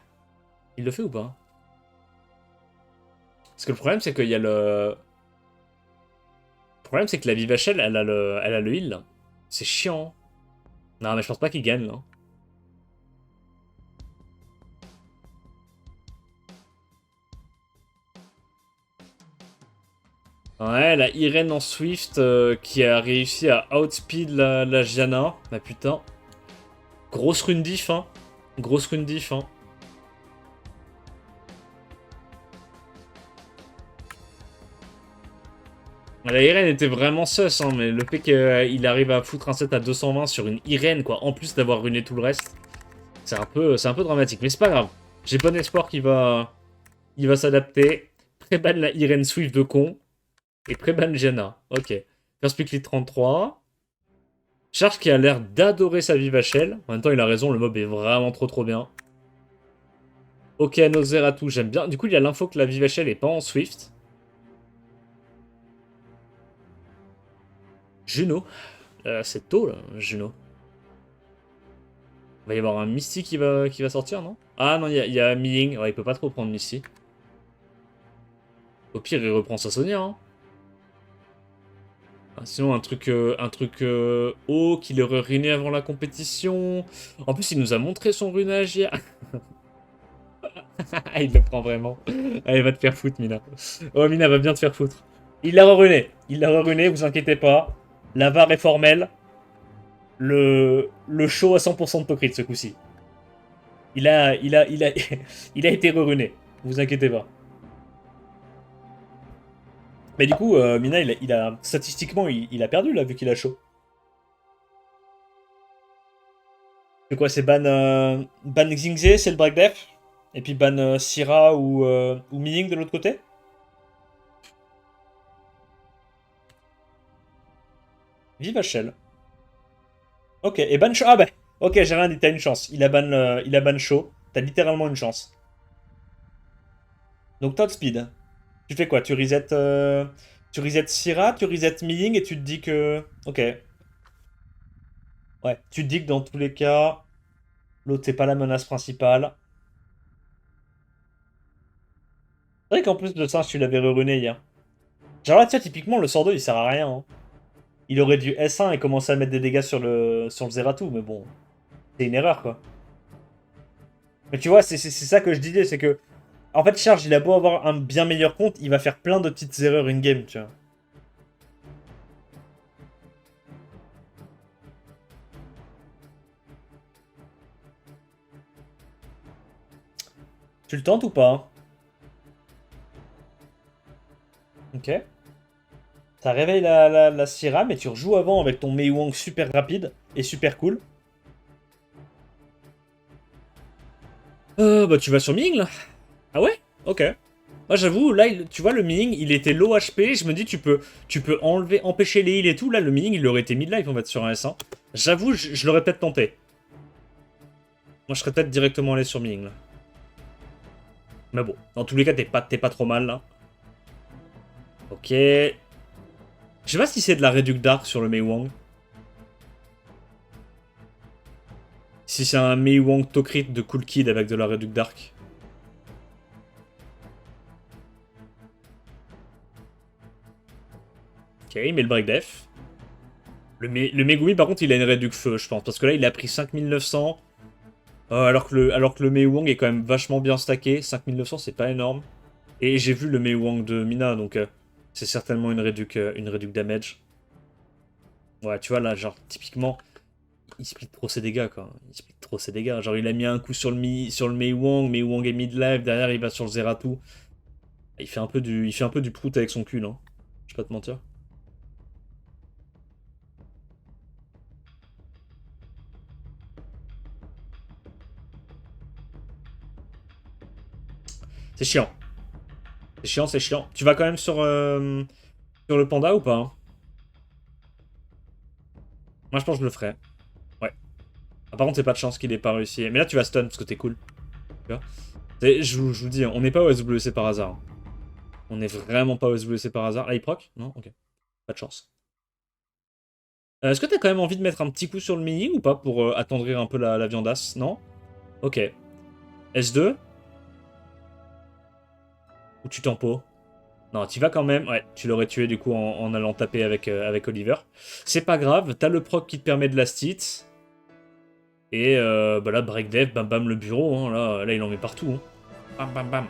Il le fait ou pas? Parce que le problème, c'est qu'il y a le... le problème, c'est que la Vivachelle, elle a le heal, là. C'est chiant. Non, mais je pense pas qu'il gagne, là. Ouais, la Irene en Swift qui a réussi à outspeed la Gianna. Bah putain. Grosse rune diff, hein. Grosse rune diff, hein. La Irene était vraiment sus, hein, mais le fait qu'il arrive à foutre un set à 220 sur une Irene, quoi, en plus d'avoir runé tout le reste, c'est un peu dramatique. Mais c'est pas grave. J'ai bon espoir il va s'adapter. Très-ban la Irene Swift de con. Et très-ban Gianna. Ok. First pick lead 33. Charge qui a l'air d'adorer sa Vivachelle. En même temps, il a raison, le mob est vraiment trop bien. Ok, Nosferatu, j'aime bien. Du coup, il y a l'info que la Vivachelle est pas en Swift. Juno. C'est tôt, là, Juno. Il va y avoir un Misty qui va sortir, non? Ah non, il y a Miying. Ouais, il peut pas trop prendre Misty. Au pire, il reprend sa Sonia, hein. Ah, sinon, un truc haut qu'il aurait ruiné avant la compétition. En plus, il nous a montré son runage hier. Il le prend vraiment. Allez, va te faire foutre, Mina. Oh, Mina va bien te faire foutre. Il l'a re-runé. Il l'a re-runé, vous inquiétez pas. La VAR est formelle. Le show à 100% de Pokrit ce coup-ci. Il a il a été re-runé. Vous inquiétez pas. Mais du coup, Mina, statistiquement, il a perdu là, vu qu'il a chaud. C'est quoi, c'est ban Xingze, c'est le break def. Et puis ban Syrah ou Miying de l'autre côté. Vive HL. Ok, et ban Show. Ah bah, ok, j'ai rien dit, t'as une chance. Il a ban Show. T'as littéralement une chance. Donc, top speed. Tu fais quoi? Tu reset Syrah, tu reset Miying et tu te dis que. Ok. Ouais, tu te dis que dans tous les cas, l'autre c'est pas la menace principale. C'est vrai qu'en plus le singe, tu l'avais reruné hier. Genre là, tiens, typiquement, le Sordo il sert à rien. Hein. Il aurait dû S1 et commencer à mettre des dégâts sur le Zeratou, mais bon, c'est une erreur quoi. Mais tu vois, c'est ça que je disais, c'est que. En fait, Charge, il a beau avoir un bien meilleur compte, il va faire plein de petites erreurs in-game, tu vois. Tu le tentes ou pas? Ok. Ça réveille la Syrah, mais tu rejoues avant avec ton Mei Wang super rapide et super cool. Bah tu vas sur Ming là. Ah ouais? Ok. Moi j'avoue, là, tu vois, le Ming, il était low HP, je me dis tu peux enlever, empêcher les heals et tout, là le Ming il aurait été mid-life en fait sur un S1. J'avoue, je l'aurais peut-être tenté. Moi je serais peut-être directement allé sur Ming là. Mais bon, dans tous les cas t'es pas trop mal là. Ok. Je sais pas si c'est de la Réduc Dark sur le Mei Wang. Si c'est un Mei Wang Tokrit de Cool Kid avec de la Réduc Dark. Ok, il met le break def. Le Megumi, par contre, il a une réduc feu, je pense. Parce que là, il a pris 5900. Alors que le Mei Wang est quand même vachement bien stacké. 5900, c'est pas énorme. Et j'ai vu le Mei Wang de Mina, donc c'est certainement une réduc damage. Ouais, tu vois, là, genre, typiquement, il split trop ses dégâts, quoi. Il split trop ses dégâts. Genre, il a mis un coup sur le Mei Wang est mid-life, derrière, il va sur le Zeratou. Il fait un peu du prout avec son cul, non? Je vais pas te mentir. C'est chiant. C'est chiant, c'est chiant. Tu vas quand même sur le panda ou pas, hein? Moi, je pense que je le ferai. Ouais. Ah, par contre, c'est pas de chance qu'il ait pas réussi. Mais là, tu vas stun parce que t'es cool. Tu vois. Je vous le dis, on n'est pas au SWC par hasard. On n'est vraiment pas au SWC par hasard. Là, il proc? Non? Ok. Pas de chance. Est-ce que t'as quand même envie de mettre un petit coup sur le mini ou pas pour attendrir un peu la viandasse? Non? Ok. S2? Ou tu tempo? Non, tu vas quand même. Ouais, tu l'aurais tué du coup en allant taper avec Oliver. C'est pas grave, t'as le proc qui te permet de last hit. Et bah là, break dev, bam bam le bureau. Hein. Là, il en met partout. Hein. Bam bam bam.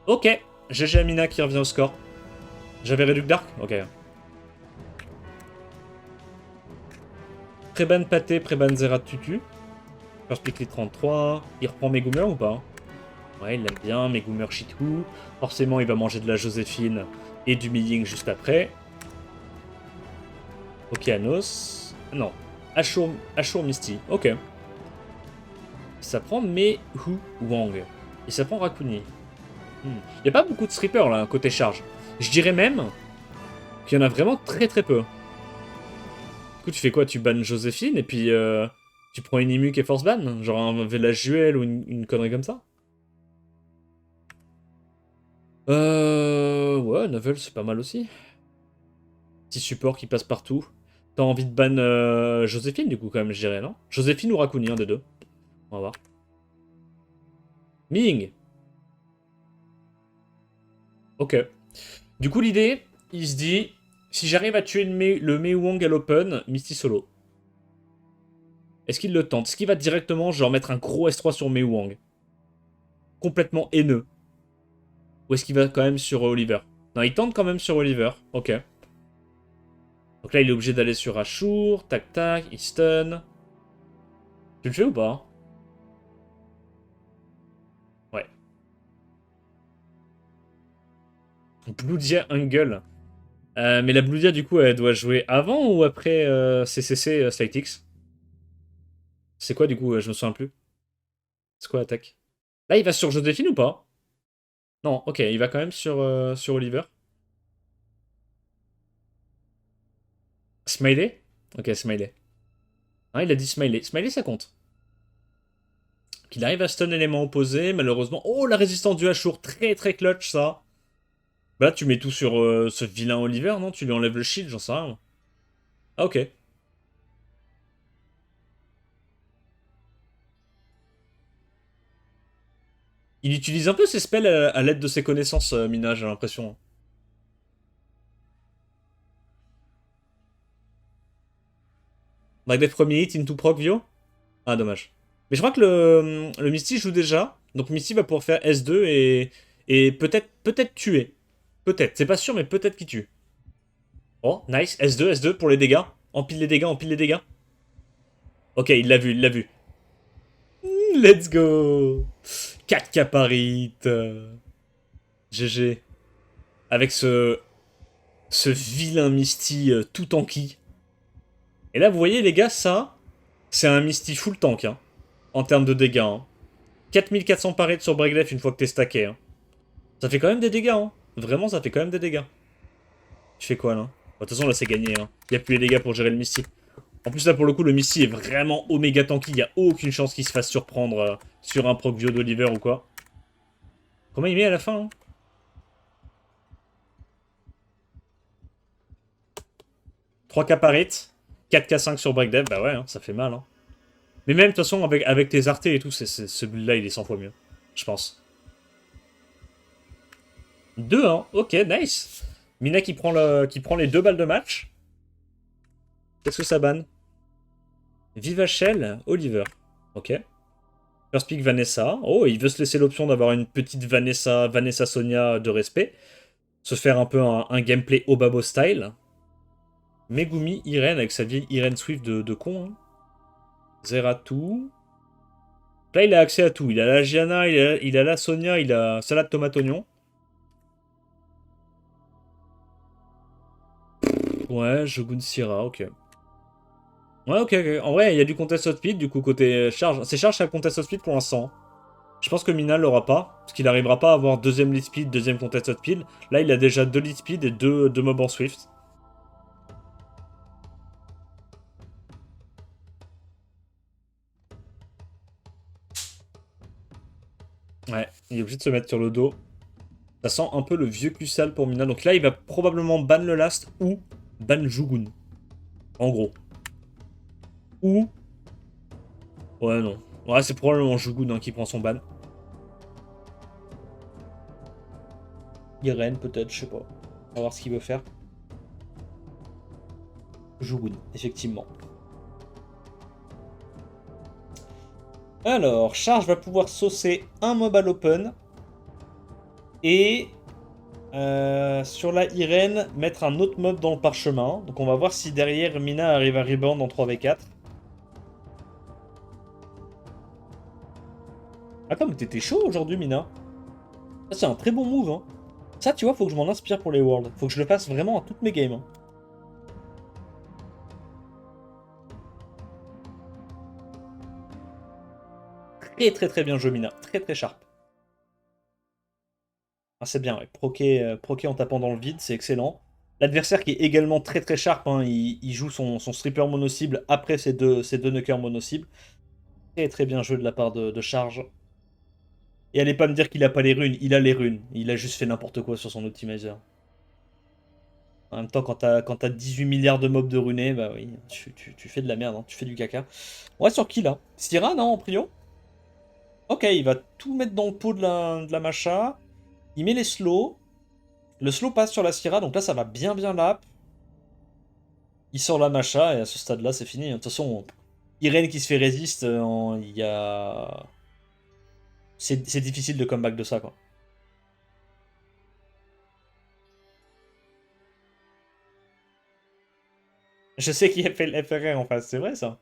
Ok, GG Amina qui revient au score. J'avais Reduc Dark? Ok. Préban Pâté, Préban Zerat Tutu. First pick 33. Il reprend Megoomer ou pas? Ouais, il l'aime bien, Megoomer Shitou. Forcément, il va manger de la Joséphine et du Miying juste après. Okeanos. Non. Ashur Misty. Ok. Ça prend Mehu Wang. Et ça prend Rakuni. Il n'y a pas beaucoup de strippers là, côté charge. Je dirais même qu'il y en a vraiment très très peu. Du coup, tu fais quoi? Tu bannes Joséphine et puis tu prends une Imuk et force ban? Genre un Village Duel ou une connerie comme ça? Ouais, Novel c'est pas mal aussi. Petit support qui passe partout. T'as envie de ban Joséphine du coup, quand même, je dirais, non? Joséphine ou Rakuni, un des deux. On va voir. Ming. Ok. Du coup, l'idée, il se dit, si j'arrive à tuer le Mei Wang à l'open, Misty solo. Est-ce qu'il le tente? Est-ce qu'il va directement, genre, mettre un gros S3 sur Mei Wang? Complètement haineux. Ou est-ce qu'il va quand même sur Oliver? Non, il tente quand même sur Oliver. Ok. Donc là, il est obligé d'aller sur Ashur. Tac, tac. Il stun. Tu le fais ou pas? Ouais. Bloodia Angle. Mais la Bloodia, du coup, elle doit jouer avant ou après CCC Slightix? C'est quoi, du coup? Je me souviens plus. C'est quoi l'attaque? Là, il va sur Joséphine ou pas? Non, ok, il va quand même sur Oliver. Smiley? Ok, Smiley. Ah, il a dit Smiley. Smiley, ça compte. Qu'il arrive à stun l'élément opposé, malheureusement. Oh, la résistance du Ashur, très très clutch, ça. Bah là, tu mets tout sur ce vilain Oliver, non? Tu lui enlèves le shield, j'en sais rien. Ah, ok. Il utilise un peu ses spells à l'aide de ses connaissances, Mina, j'ai l'impression. Magdef premier hit, into proc, Vio? Ah, dommage. Mais je crois que le Misty joue déjà. Donc Misty va pouvoir faire S2 et peut-être tuer. Peut-être, c'est pas sûr, mais peut-être qu'il tue. Oh, nice. S2, S2 pour les dégâts. Empile les dégâts, empile les dégâts. Ok, il l'a vu, il l'a vu. Let's go. 4 caparites. GG. Avec ce vilain Misty tout tanky. Et là, vous voyez, les gars, ça, c'est un Misty full tank, hein, en termes de dégâts. Hein. 4400 parites sur Breakdef une fois que t'es stacké. Hein. Ça fait quand même des dégâts. Hein. Vraiment, ça fait quand même des dégâts. Tu fais quoi, là? De toute façon, là, c'est gagné. Hein. Il n'y a plus les dégâts pour gérer le Misty. En plus, là, pour le coup, le Misty est vraiment oméga tanky. Il n'y a aucune chance qu'il se fasse surprendre sur un proc bio d'Oliver ou quoi. Comment il met à la fin, hein? 3K 4K5 sur Breakdev, bah ouais, hein, ça fait mal. Hein. Mais même, de toute façon, avec tes artés et tout, ce build-là, il est 100 fois mieux. Je pense. 2, hein. Ok, nice. Mina qui prend les 2 balles de match. Qu'est-ce que ça banne? Viva Shell, Oliver. Ok. First pick Vanessa. Oh, il veut se laisser l'option d'avoir une petite Vanessa Sonia de respect. Se faire un peu un gameplay Obabo style. Megumi Irene avec sa vieille Irene Swift de con. Hein. Zeratou. Là, il a accès à tout. Il a la Gianna, il a la Sonia, il a salade tomate oignon. Ouais, Shogun Syrah, ok. Ouais, ok, ok. En vrai, il y a du contest speed, du coup, côté charge. C'est charge à contest speed pour l'instant. Je pense que Mina l'aura pas, parce qu'il n'arrivera pas à avoir deuxième lead speed, deuxième contest speed. Là, il a déjà 2 lead speed et 2 mobs en Swift. Ouais, il est obligé de se mettre sur le dos. Ça sent un peu le vieux cul sale pour Mina. Donc là, il va probablement ban le last ou ban Jugun. En gros. Ou... Ouais, non. Ouais, c'est probablement Jugun hein, qui prend son ban. Irene, peut-être, je sais pas. On va voir ce qu'il veut faire. Jugun, effectivement. Alors, Charge va pouvoir saucer un mob à l'open. Et sur la Irene, mettre un autre mob dans le parchemin. Donc on va voir si derrière Mina arrive à rebound en 3v4. Attends, mais t'étais chaud aujourd'hui, Mina. Ça, c'est un très bon move. Hein. Ça, tu vois, faut que je m'en inspire pour les Worlds. Faut que je le fasse vraiment à toutes mes games. Hein. Très très très bien joué, Mina. Très très sharp. Ah, c'est bien, ouais. Proquer en tapant dans le vide, c'est excellent. L'adversaire qui est également très très sharp, hein, il joue son stripper mono-cible après ses deux knockers mono-cible. Très très bien joué de la part de Charge. Et allez pas me dire qu'il a pas les runes, il a les runes. Il a juste fait n'importe quoi sur son optimizer. En même temps, quand t'as 18 milliards de mobs de runés, bah oui, tu fais de la merde, hein, tu fais du caca. Ouais, sur qui là? Styra, non, en prio? Ok, il va tout mettre dans le pot de la macha. Il met les slows. Le slow passe sur la Styra, donc là ça va bien bien lap. Il sort la macha et à ce stade-là c'est fini. De toute façon, Irene qui se fait résiste, il y a... C'est difficile de comeback de ça quoi. Je sais qui a fait le FRR en face, c'est vrai ça.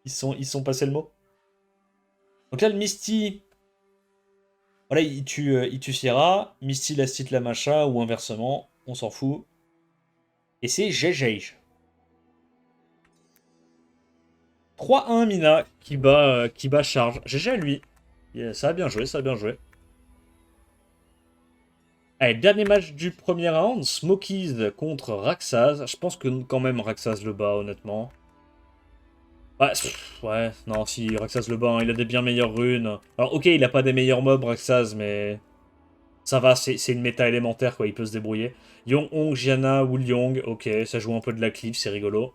Ils sont passés le mot. Donc là le Misty... Voilà, il tue Sierra, Misty la cite la macha ou inversement, on s'en fout. Et c'est GG. 3-1 Mina qui bat Charge. GG à lui. Ça a bien joué, ça a bien joué. Allez, dernier match du premier round, Smokies contre Raxaz. Je pense que quand même Raxaz le bat, honnêtement. Ouais, ouais, non, si, Raxaz le bat, hein, il a des bien meilleures runes. Alors, ok, il a pas des meilleurs mobs, Raxaz, mais... Ça va, c'est une méta élémentaire, quoi, il peut se débrouiller. Yong Hong, Gianna, Wool Young, ok, ça joue un peu de la cliff, c'est rigolo.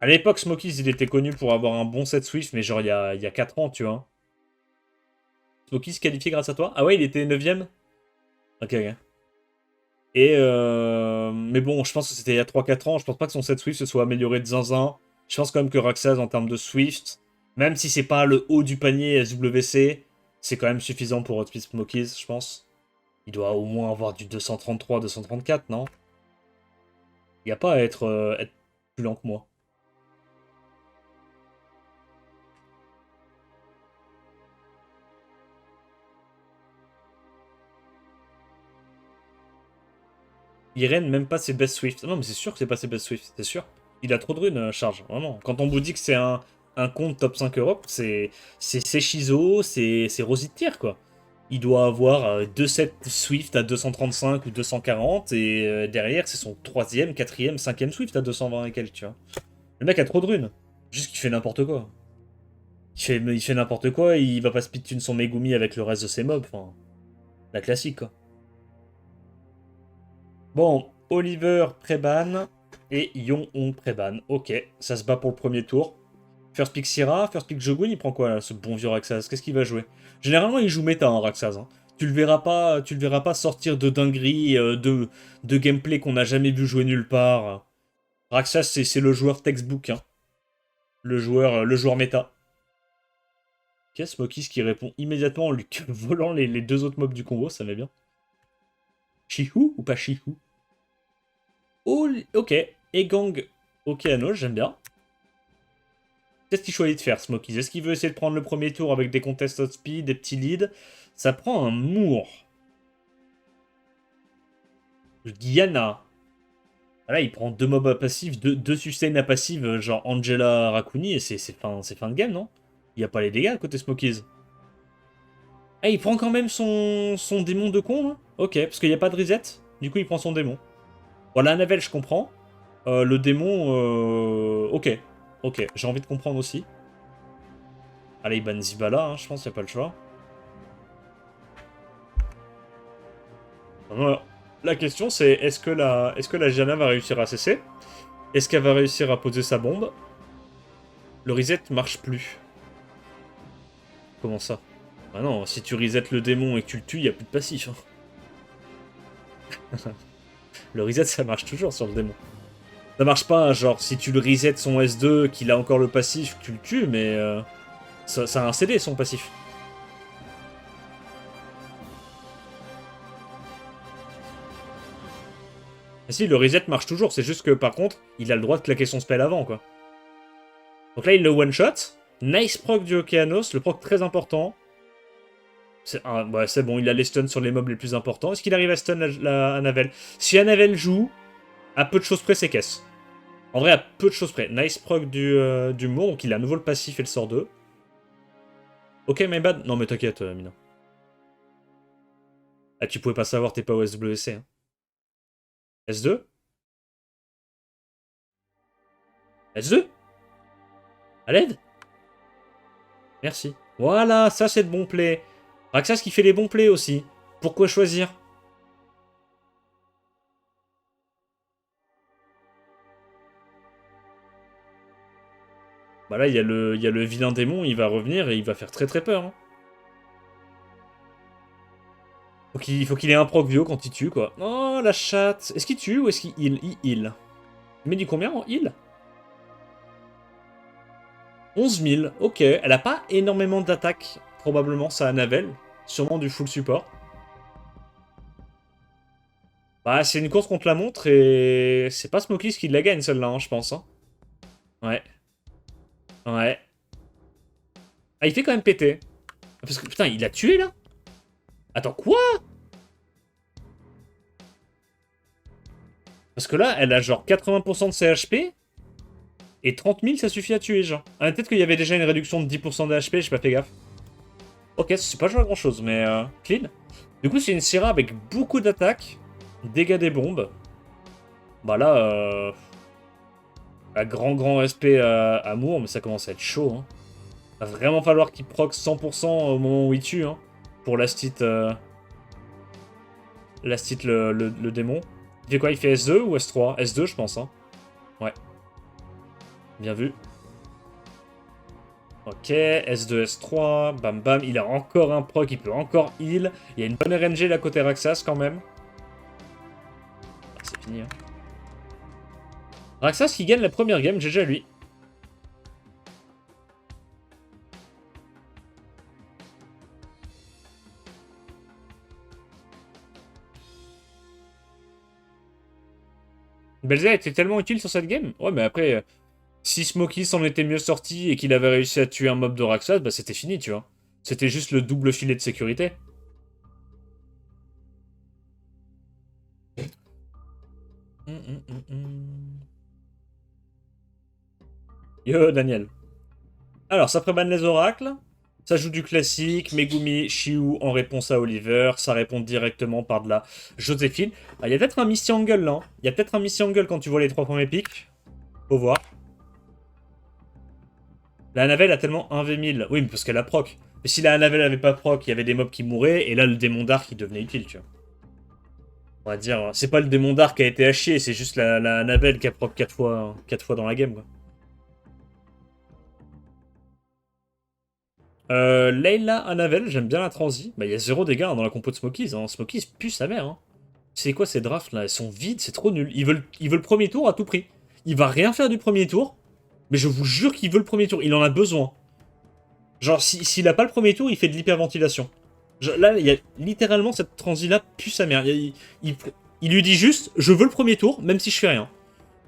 À l'époque, Smokies, il était connu pour avoir un bon set Swift, mais genre il y a 4 ans, tu vois. Smokies qualifié grâce à toi? Ah ouais, il était 9ème. Ok, ok. Et mais bon, je pense que c'était il y a 3-4 ans. Je pense pas que son set Swift se soit amélioré de zinzin. Je pense quand même que Raxaz, en termes de Swift, même si c'est pas le haut du panier SWC, c'est quand même suffisant pour Hot Smokies, je pense. Il doit au moins avoir du 233, 234, non? Il n'y a pas à être plus lent que moi. Irene, même pas ses best Swift. Non, mais c'est sûr que c'est pas ses best Swift, c'est sûr. Il a trop de runes, charge, vraiment. Quand on vous dit que c'est un compte top 5 Europe, c'est Shizo, c'est Rosy de tir, quoi. Il doit avoir 2 sets Swift à 235 ou 240, et derrière, c'est son 3ème, 4ème, 5ème Swift à 220 et quelques, tu vois. Le mec a trop de runes. Juste qu'il fait n'importe quoi. Il fait n'importe quoi, il va pas speedtune son Megumi avec le reste de ses mobs, enfin... La classique, quoi. Bon, Oliver pré-ban et Yon Hong pré-ban. Ok, ça se bat pour le premier tour. First pick Syrah, first pick Jogun, il prend quoi là, ce bon vieux Raxas? Qu'est-ce qu'il va jouer? Généralement, il joue méta, hein, Raxas. Hein. Tu le verras pas sortir de dingueries, de gameplay qu'on n'a jamais vu jouer nulle part. Raxas, c'est le joueur textbook, hein. Le joueur méta. Ok, Smokies qui répond immédiatement en lui volant les deux autres mobs du combo, ça va bien. Shihu ou pas Shihu? Oh, ok. Egang Okeanos, j'aime bien. Qu'est-ce qu'il choisit de faire, Smokies? Est-ce qu'il veut essayer de prendre le premier tour avec des contests outspeed, des petits leads? Ça prend un Moore. Guyana. Là, il prend deux mobs à passif, deux sustain à passive, genre Angela Rakuni, et c'est fin de game, non? Il n'y a pas les dégâts à côté Smokies. Ah, il prend quand même son démon de con, là? Ok, parce qu'il n'y a pas de reset. Du coup, il prend son démon. Voilà, Anavel, je comprends. Le démon, ok. Ok, j'ai envie de comprendre aussi. Allez, il ban Zibala, hein, je pense qu'il n'y a pas le choix. Voilà. La question, c'est est-ce que la Jana va réussir à cesser? Est-ce qu'elle va réussir à poser sa bombe? Le reset marche plus. Comment ça? Ah non, si tu reset le démon et que tu le tues, il n'y a plus de passif. Hein. Le reset, ça marche toujours sur le démon. Ça marche pas, genre, si tu le reset son S2, qu'il a encore le passif, tu le tues, mais... ça a un CD, son passif. Et si, le reset marche toujours, c'est juste que, par contre, il a le droit de claquer son spell avant, quoi. Donc là, il le one-shot. Nice proc du Okeanos, le proc très important. C'est bon, il a les stuns sur les mobs les plus importants. Est-ce qu'il arrive à stun la Anavel? Si Anavel joue, à peu de choses près, c'est caisse. En vrai, à peu de choses près. Nice proc du Moore, donc il a à nouveau le passif et le sort 2. Ok, my bad. Non, mais t'inquiète, Mina. Ah, tu pouvais pas savoir, t'es pas au SWC. Hein. S2? S2? À l'aide? Merci. Voilà, ça c'est de bon play. Raxas qui fait les bons plays aussi. Pourquoi choisir? Bah là, il y a le vilain démon, il va revenir et il va faire très très peur. Hein. Faut qu'il ait un proc bio quand il tue, quoi. Oh, la chatte. Est-ce qu'il tue ou est-ce qu'il heal? Il heal. Il met du combien en heal? 11 000. Ok, elle a pas énormément d'attaques, probablement, ça à Navel. Sûrement du full support. Bah, c'est une course contre la montre et c'est pas Smokies qui la gagne, celle-là, hein, je pense. Hein. Ouais. Ouais. Ah, il fait quand même péter. Parce que, putain, il a tué, là? Attends, quoi? Parce que là, elle a genre 80% de ses HP, et 30 000, ça suffit à tuer, genre. Ah, peut-être qu'il y avait déjà une réduction de 10% de HP, j'ai pas fait gaffe. Ok, c'est pas joué à grand-chose, mais clean. Du coup, c'est une Syrah avec beaucoup d'attaques, dégâts des bombes. Bah là, grand respect à Moore, mais ça commence à être chaud, hein. Va vraiment falloir qu'il proc 100% au moment où il tue, hein, pour last hit le démon. Il fait quoi? Il fait S2 ou S3? S2, je pense, hein. Ouais. Bien vu. Ok, S2, S3, bam bam, il a encore un proc, il peut encore heal. Il y a une bonne RNG là côté Raxas quand même. C'est fini, hein. Raxas qui gagne la première game, GG à lui. Belzea était tellement utile sur cette game. Ouais, mais après, si Smokey s'en était mieux sorti et qu'il avait réussi à tuer un mob de Raxas, bah c'était fini, tu vois. C'était juste le double filet de sécurité. Yo, Daniel. Alors, ça prébanne les oracles. Ça joue du classique, Megumi, Shiu en réponse à Oliver. Ça répond directement par de la Joséphine. Ah, il y a peut-être un Misty Angle là. Hein. Il y a peut-être un Misty Angle quand tu vois les 3 premiers pics. Faut voir. La Anavel a tellement 1v1000. Oui, mais parce qu'elle a proc. Mais si la Anavel avait pas proc, il y avait des mobs qui mouraient. Et là, le démon d'arc, il devenait utile, tu vois. On va dire, c'est pas le démon d'arc qui a été haché, c'est juste la Anavel qui a proc 4 fois dans la game, quoi. Layla Anavel, j'aime bien la transi. Bah, il y a 0 dégâts hein, dans la compo de Smokies. Hein. Smokies pue sa mère. Hein. C'est quoi ces drafts là? Elles sont vides, c'est trop nul. Ils veulent le premier tour à tout prix. Il va rien faire du premier tour, mais je vous jure qu'il veut le premier tour. Il en a besoin. Genre, s'il a pas le premier tour, il fait de l'hyperventilation. Là, il y a littéralement cette transi là pue sa mère. Il lui dit juste, je veux le premier tour, même si je fais rien.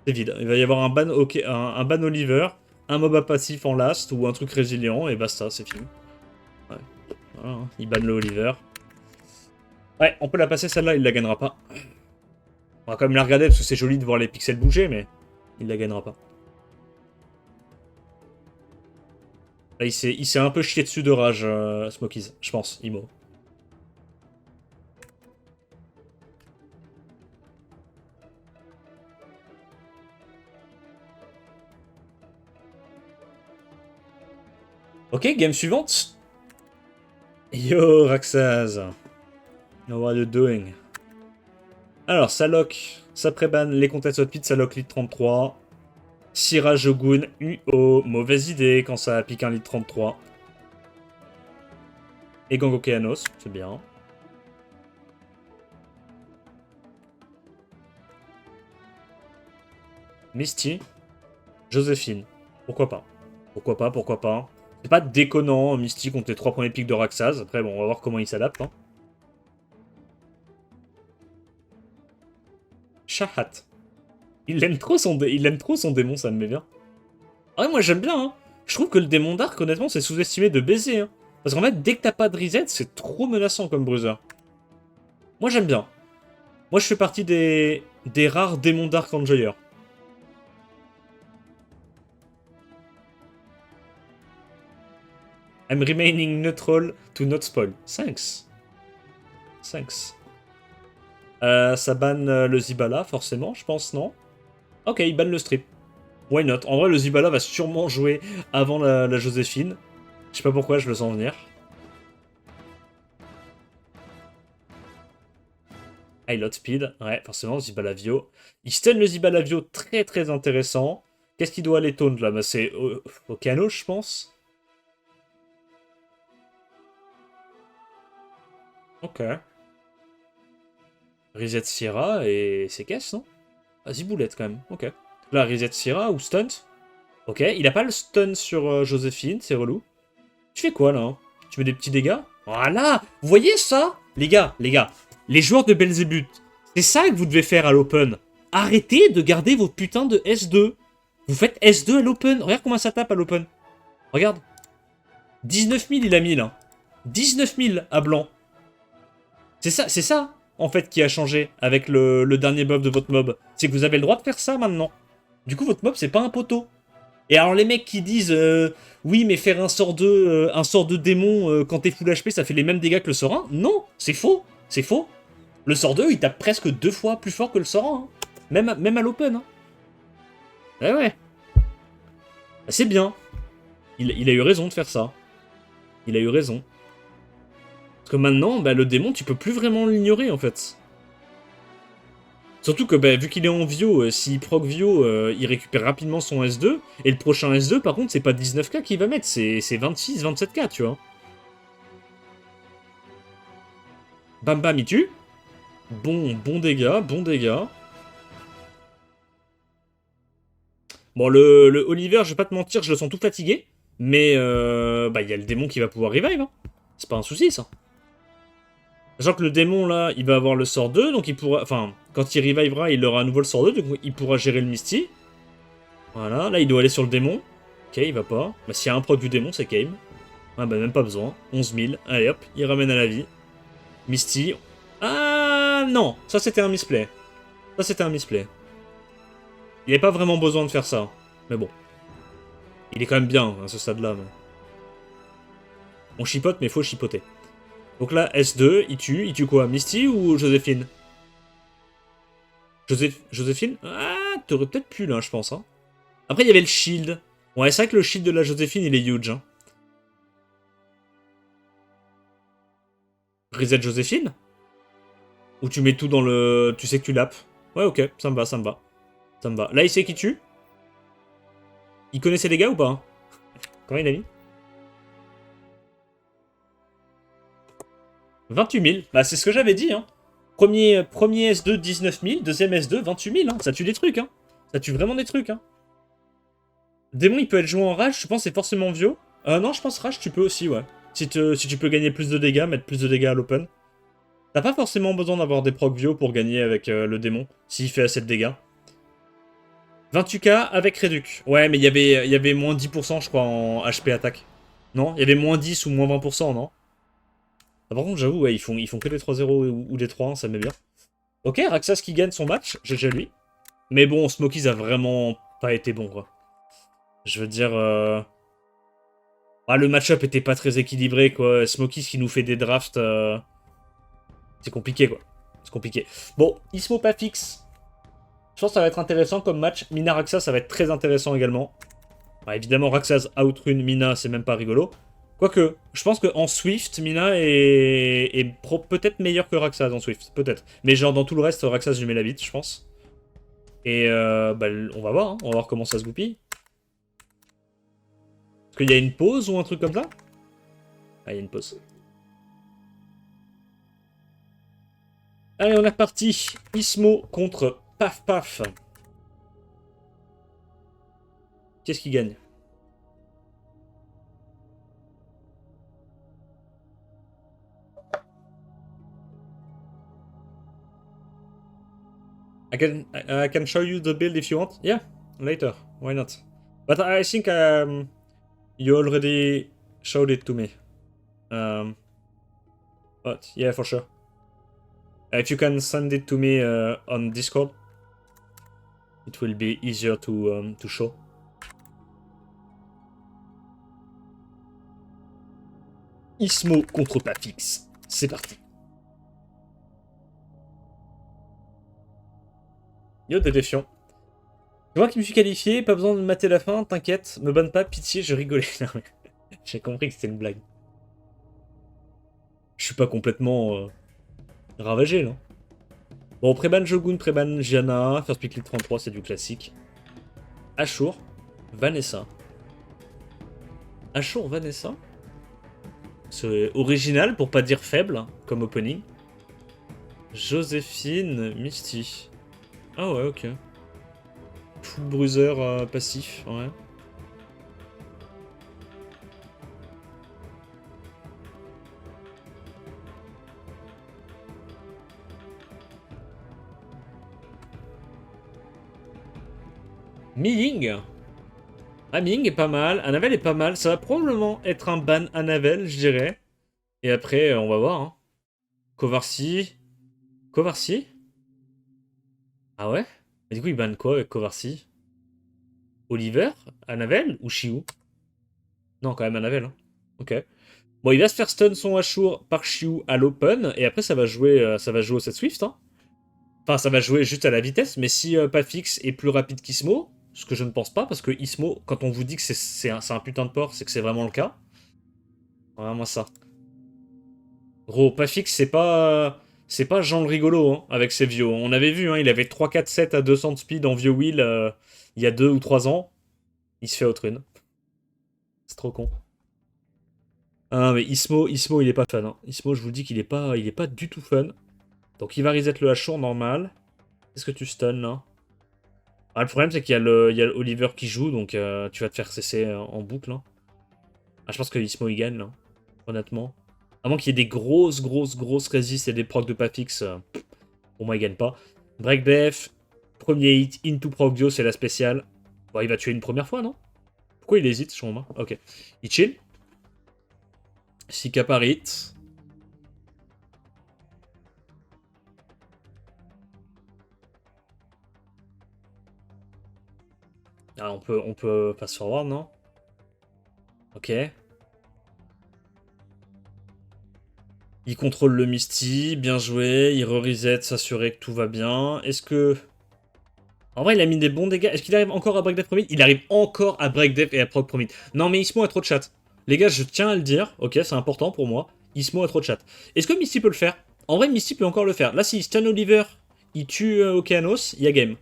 C'est vide. Il va y avoir un ban, un ban Oliver, un mob passif en last ou un truc résilient et basta, c'est fini. Ouais. Voilà, hein. Il banne le Oliver. Ouais, on peut la passer celle-là, il la gagnera pas. On va quand même la regarder parce que c'est joli de voir les pixels bouger, mais il la gagnera pas. Là, il s'est un peu chié dessus de rage, Smokies, je pense, Imo. Ok, game suivante. Yo, Raxaz. What are you doing? Alors, ça lock, ça préban les contests hotpit, ça lock lead 33. Syrah Jogun, UO, mauvaise idée quand ça pique un lead 33. Et Gangokeanos, c'est bien. Misty, Joséphine, pourquoi pas? Pourquoi pas, pourquoi pas? C'est pas déconnant, Misty contre les 3 premiers pics de Raxaz. Après, bon, on va voir comment il s'adapte. Hein. Shahat. Il aime trop son démon, ça me met bien. Ah ouais, moi j'aime bien, hein. Je trouve que le démon d'arc, honnêtement, c'est sous-estimé de baiser. Hein. Parce qu'en fait, dès que t'as pas de reset, c'est trop menaçant comme bruiser. Moi j'aime bien. Moi je fais partie des rares démons d'arc enjoyers. I'm remaining neutral to not spoil. Thanks. Thanks. Ça banne le Zibala, forcément, je pense, non? Ok, il banne le strip. Why not? En vrai, le Zibala va sûrement jouer avant la Joséphine. Je sais pas pourquoi, je le sens venir. Highlight speed, ouais, forcément, Zibalavio. Il stun le Zibalavio, très très intéressant. Qu'est-ce qu'il doit aller taunt là? Bah, c'est au Cano, je pense. Ok. Reset Sierra et ses caisses, non? Ah, Ziboulette quand même, ok. Là, Reset Sierra ou Stunt. Ok, il a pas le stun sur Joséphine, c'est relou. Tu fais quoi là hein? Tu mets des petits dégâts? Voilà! Vous voyez ça? Les gars, les joueurs de Belzébuth, c'est ça que vous devez faire à l'open. Arrêtez de garder vos putains de S2. Vous faites S2 à l'open. Regarde comment ça tape à l'open. Regarde. 19 000 il a mis là. 19 000 à blanc. C'est ça, en fait, qui a changé avec le dernier buff de votre mob. C'est que vous avez le droit de faire ça maintenant. Du coup, votre mob, c'est pas un poteau. Et alors, les mecs qui disent oui, mais faire un sort de démon quand t'es full HP, ça fait les mêmes dégâts que le sort 1. Non, c'est faux. C'est faux. Le sort 2, il tape presque 2 fois plus fort que le sort 1. Hein. Même à l'open. Hein. Eh ouais. Bah, c'est bien. Il a eu raison de faire ça. Il a eu raison. Parce que maintenant, bah, le démon, tu peux plus vraiment l'ignorer, en fait. Surtout que, bah, vu qu'il est en Vio, s'il proc Vio, il récupère rapidement son S2. Et le prochain S2, par contre, c'est pas 19k qu'il va mettre, c'est 26, 27k, tu vois. Bam bam, il tue. Bon dégâts, bon dégâts. Bon, le Oliver, je vais pas te mentir, je le sens tout fatigué. Mais, bah, il y a le démon qui va pouvoir revive, hein. C'est pas un souci, ça. Sachant que le démon, là, il va avoir le sort 2, donc il pourra... Enfin, quand il revivera, il aura à nouveau le sort 2, donc il pourra gérer le Misty. Voilà, là, il doit aller sur le démon. Ok, il va pas. Bah, s'il y a un proc du démon, c'est Kame. Ah bah, même pas besoin. 11 000. Allez, hop, il ramène à la vie. Misty. Ah non, ça, c'était un misplay. Ça, c'était un misplay. Il n'y avait pas vraiment besoin de faire ça. Mais bon. Il est quand même bien à ce stade-là. Mais... On chipote, mais faut chipoter. Donc là, S2, il tue quoi? Misty ou Joséphine? Joséphine? Ah, t'aurais peut-être pu là, je pense. Hein. Après, il y avait le shield. Ouais, c'est vrai que le shield de la Joséphine, il est huge. Hein. Reset Joséphine? Ou tu mets tout dans le... Tu sais que tu lapes? Ouais, ok, ça me va, ça me va. Ça me va. Là, il sait qui tue? Il connaît ses dégâts ou pas? Hein. Comment il a mis? 28 000. Bah, c'est ce que j'avais dit, hein. Premier S2, 19 000. Deuxième S2, 28 000. Hein. Ça tue des trucs, hein. Ça tue vraiment des trucs, hein. Démon, il peut être joué en rage. Je pense que c'est forcément Vio. Non, je pense rage, tu peux aussi, ouais. Si tu peux gagner plus de dégâts, mettre plus de dégâts à l'open. T'as pas forcément besoin d'avoir des procs Vio pour gagner avec le démon, s'il fait assez de dégâts. 28k avec Réduc. Ouais, mais il y avait moins 10%, je crois, en HP attaque. Non? Il y avait moins 10 ou moins 20%, non? Ah, par contre, j'avoue, ouais, ils font que des 3-0 ou des 3-1, ça met bien. Ok, Raxas qui gagne son match, GG lui. Mais bon, Smokies a vraiment pas été bon, quoi. Je veux dire... Ah, le match-up était pas très équilibré, quoi. Smokies qui nous fait des drafts... C'est compliqué, quoi. C'est compliqué. Bon, Ismo pas fixe. Je pense que ça va être intéressant comme match. Mina Raxas, ça va être très intéressant également. Bah, évidemment, Raxas outrun Mina, c'est même pas rigolo. Quoique, je pense qu'en Swift, Mina est peut-être meilleur que Raxas en Swift. Peut-être. Mais genre, dans tout le reste, Raxas, je mets la vite, je pense. Et bah, on va voir. Hein. On va voir comment ça se goupille. Est-ce qu'il y a une pause ou un truc comme ça? Ah, il y a une pause. Allez, on est reparti. Ismo contre Paf Paf. Qu'est-ce qui gagne? I can show you the build if you want. Yeah, later. Why not? But I think you already showed it to me. But yeah, for sure. If you can send it to me on Discord, it will be easier to show. Ismo contre Pafix. C'est parti. Yo, t'es défiant. C'est moi qui me suis qualifié, pas besoin de mater la fin, t'inquiète, me banne pas, pitié, je rigolais. J'ai compris que c'était une blague. Je suis pas complètement ravagé, là. Bon, Préban Jogun, Préban Gianna, First Pick Lead 33, c'est du classique. Ashur, Vanessa. Ashur, Vanessa. C'est original, pour pas dire faible, comme opening. Joséphine, Misty. Ah ouais, ok. Full bruiser passif, ouais. Ming. Ah, Ming est pas mal. Anavel est pas mal. Ça va probablement être un ban Anavel, je dirais. Et après, on va voir. Hein. Kovarsi. Kovarsi. Ah ouais? Mais du coup, il ban quoi avec Kovarsi? Oliver? Anavel ou Shiu? Non, quand même Anavel. Hein. Ok. Bon, il va se faire stun son Ashur par Shiu à l'open. Et après, ça va jouer au set Swift. Hein. Enfin, ça va jouer juste à la vitesse. Mais si Pafix est plus rapide qu'Ismo, ce que je ne pense pas, parce que Ismo, quand on vous dit que c'est un putain de port, c'est que c'est vraiment le cas. Vraiment ça. Gros, Pafix, c'est pas. C'est pas Jean le rigolo, hein, avec ses vieux. On avait vu, hein, il avait 3-4-7 à 200 de speed en vieux wheel il y a 2 ou 3 ans. Il se fait outrun. C'est trop con. Ah, mais Ismo, il est pas fun. Hein. Ismo, je vous dis il est pas du tout fun. Donc il va reset le Hachur normal. Qu'est-ce que tu stun là? Ah, le problème, c'est qu'il y a le Oliver qui joue, donc tu vas te faire cesser en boucle. Hein. Ah, je pense que Ismo il gagne, là. Honnêtement. À moins qu'il y ait des grosses résistes et des procs de Pafix, pour moi, il gagne pas. Break BF, premier hit, into proc bio, c'est la spéciale. Bon, il va tuer une première fois, non? Pourquoi il hésite, je comprends pas. Ok. Il chill. 6k par hit. Ah, on peut fast forward, non? Ok. Il contrôle le Misty, bien joué. Il re-reset, s'assurer que tout va bien. Est-ce que... En vrai, il a mis des bons dégâts. Est-ce qu'il arrive encore à break death promit? Il arrive encore à break death et à proc promit. Non, mais Ismo a trop de chat. Les gars, je tiens à le dire. Ok, c'est important pour moi. Ismo a trop de chat. Est-ce que Misty peut le faire? En vrai, Misty peut encore le faire. Là, si stun Oliver, il tue Okeanos, il y a game.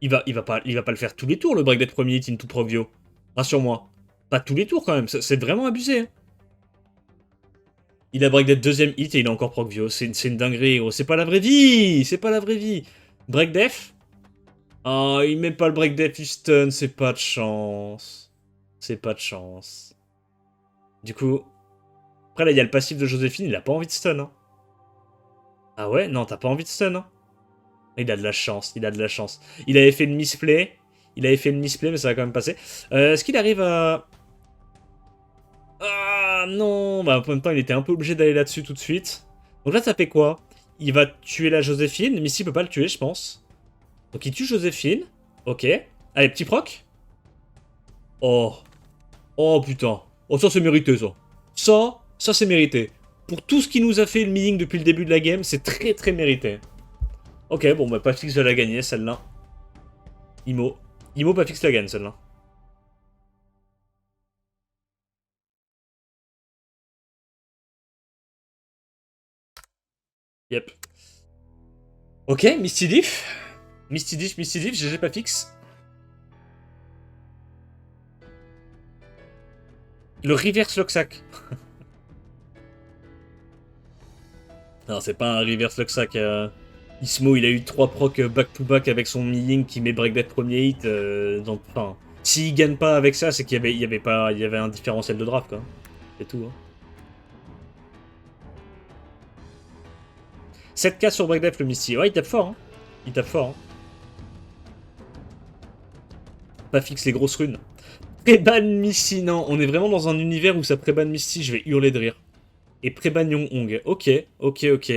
Il va pas le faire tous les tours, le break death premier hit into Progvio. Rassure-moi. Pas tous les tours quand même, c'est vraiment abusé. Hein. Il a break death deuxième hit et il a encore Progvio. C'est une dinguerie, gros. C'est pas la vraie vie. C'est pas la vraie vie. Break death. Oh, il met pas le break death, il stun. C'est pas de chance. C'est pas de chance. Du coup. Après là, il y a le passif de Joséphine, il a pas envie de stun. Hein. Ah ouais? Non, t'as pas envie de stun. Hein. Il a de la chance, il a de la chance. Il avait fait une misplay. Il avait fait une misplay, mais ça va quand même passer. Est-ce qu'il arrive à... Ah non, bah en même temps il était un peu obligé d'aller là-dessus tout de suite. Donc là ça fait quoi? Il va tuer la Joséphine, Missy peut pas le tuer je pense. Donc il tue Joséphine. Ok. Allez, petit proc. Oh. Oh putain. Oh ça c'est mérité ça. Ça c'est mérité. Pour tout ce qu'il nous a fait le meeting depuis le début de la game, c'est très très mérité. Ok, bon bah Pafix va la gagner celle-là. Imo. Imo Pafix la gagne celle-là. Yep. Ok, Misty Diff. Misty Diff, GG Pafix. Le reverse Locksack. Non, c'est pas un reverse Locksack. Ismo, il a eu 3 procs back-to-back avec son Miying qui met break death premier hit. Donc, enfin, s'il gagne pas avec ça, c'est qu'il y avait un différentiel de draft, quoi. C'est tout. Hein. 7K sur break death le Misty. Ouais, il tape fort. Hein. Il tape fort. Hein. Pas fixe les grosses runes. Préban Misty, non. On est vraiment dans un univers où ça préban Misty, je vais hurler de rire. Et préban Yong-Hong. Ok, ok, ok.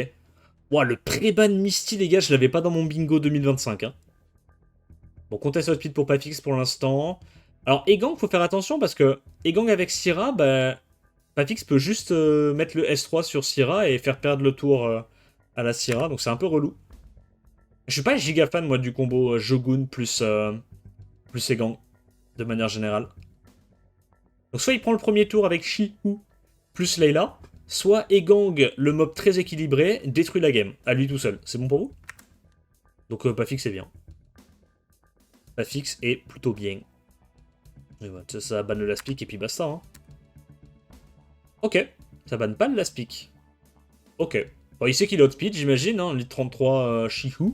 Ouah, le préban Misty, les gars, je l'avais pas dans mon bingo 2025. Hein. Bon, contest speed pour Pafix pour l'instant. Alors, Egang, faut faire attention parce que Egang avec Syrah, bah, Pafix peut juste mettre le S3 sur Syrah et faire perdre le tour à la Syrah, donc c'est un peu relou. Je suis pas giga fan, moi, du combo Jogun plus Egang, de manière générale. Donc, soit il prend le premier tour avec Shi-Hu plus Layla, soit Egang, le mob très équilibré, détruit la game, à lui tout seul. C'est bon pour vous? Donc, Pafix est bien. Pafix est plutôt bien. Et bah, ça banne le last pick et puis basta. Hein. Ok, ça banne pas le last pick. Ok. Bon, il sait qu'il est outspeed, j'imagine, hein, lead 33 Shihu.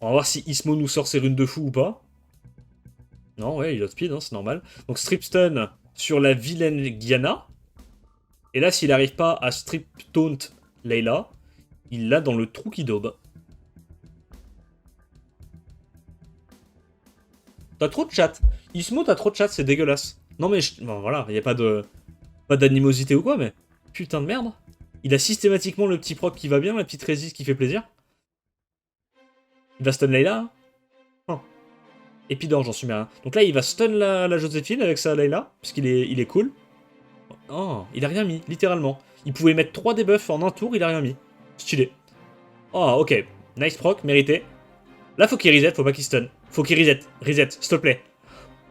On va voir si Ismo nous sort ses runes de fou ou pas. Non, ouais, il est outspeed, hein, c'est normal. Donc strip stun sur la vilaine Gianna. Et là, s'il n'arrive pas à strip taunt Layla, il l'a dans le trou qui daube. T'as trop de chat. Ismo, t'as trop de chat, c'est dégueulasse. Non mais, bon, voilà, il n'y a pas d'animosité ou quoi, mais... Putain de merde. Il a systématiquement le petit proc qui va bien, la petite résiste qui fait plaisir. Il va stun Layla. Hein. Oh. Épidore, j'en suis bien. Donc là, il va stun la Joséphine avec sa Layla, puisqu'il il est cool. Oh, il a rien mis, littéralement. Il pouvait mettre 3 debuffs en un tour, il a rien mis. Stylé. Oh, ok. Nice proc, mérité. Là, faut qu'il reset, faut pas qu'il stun. Faut qu'il reset. Reset, s'il te plaît.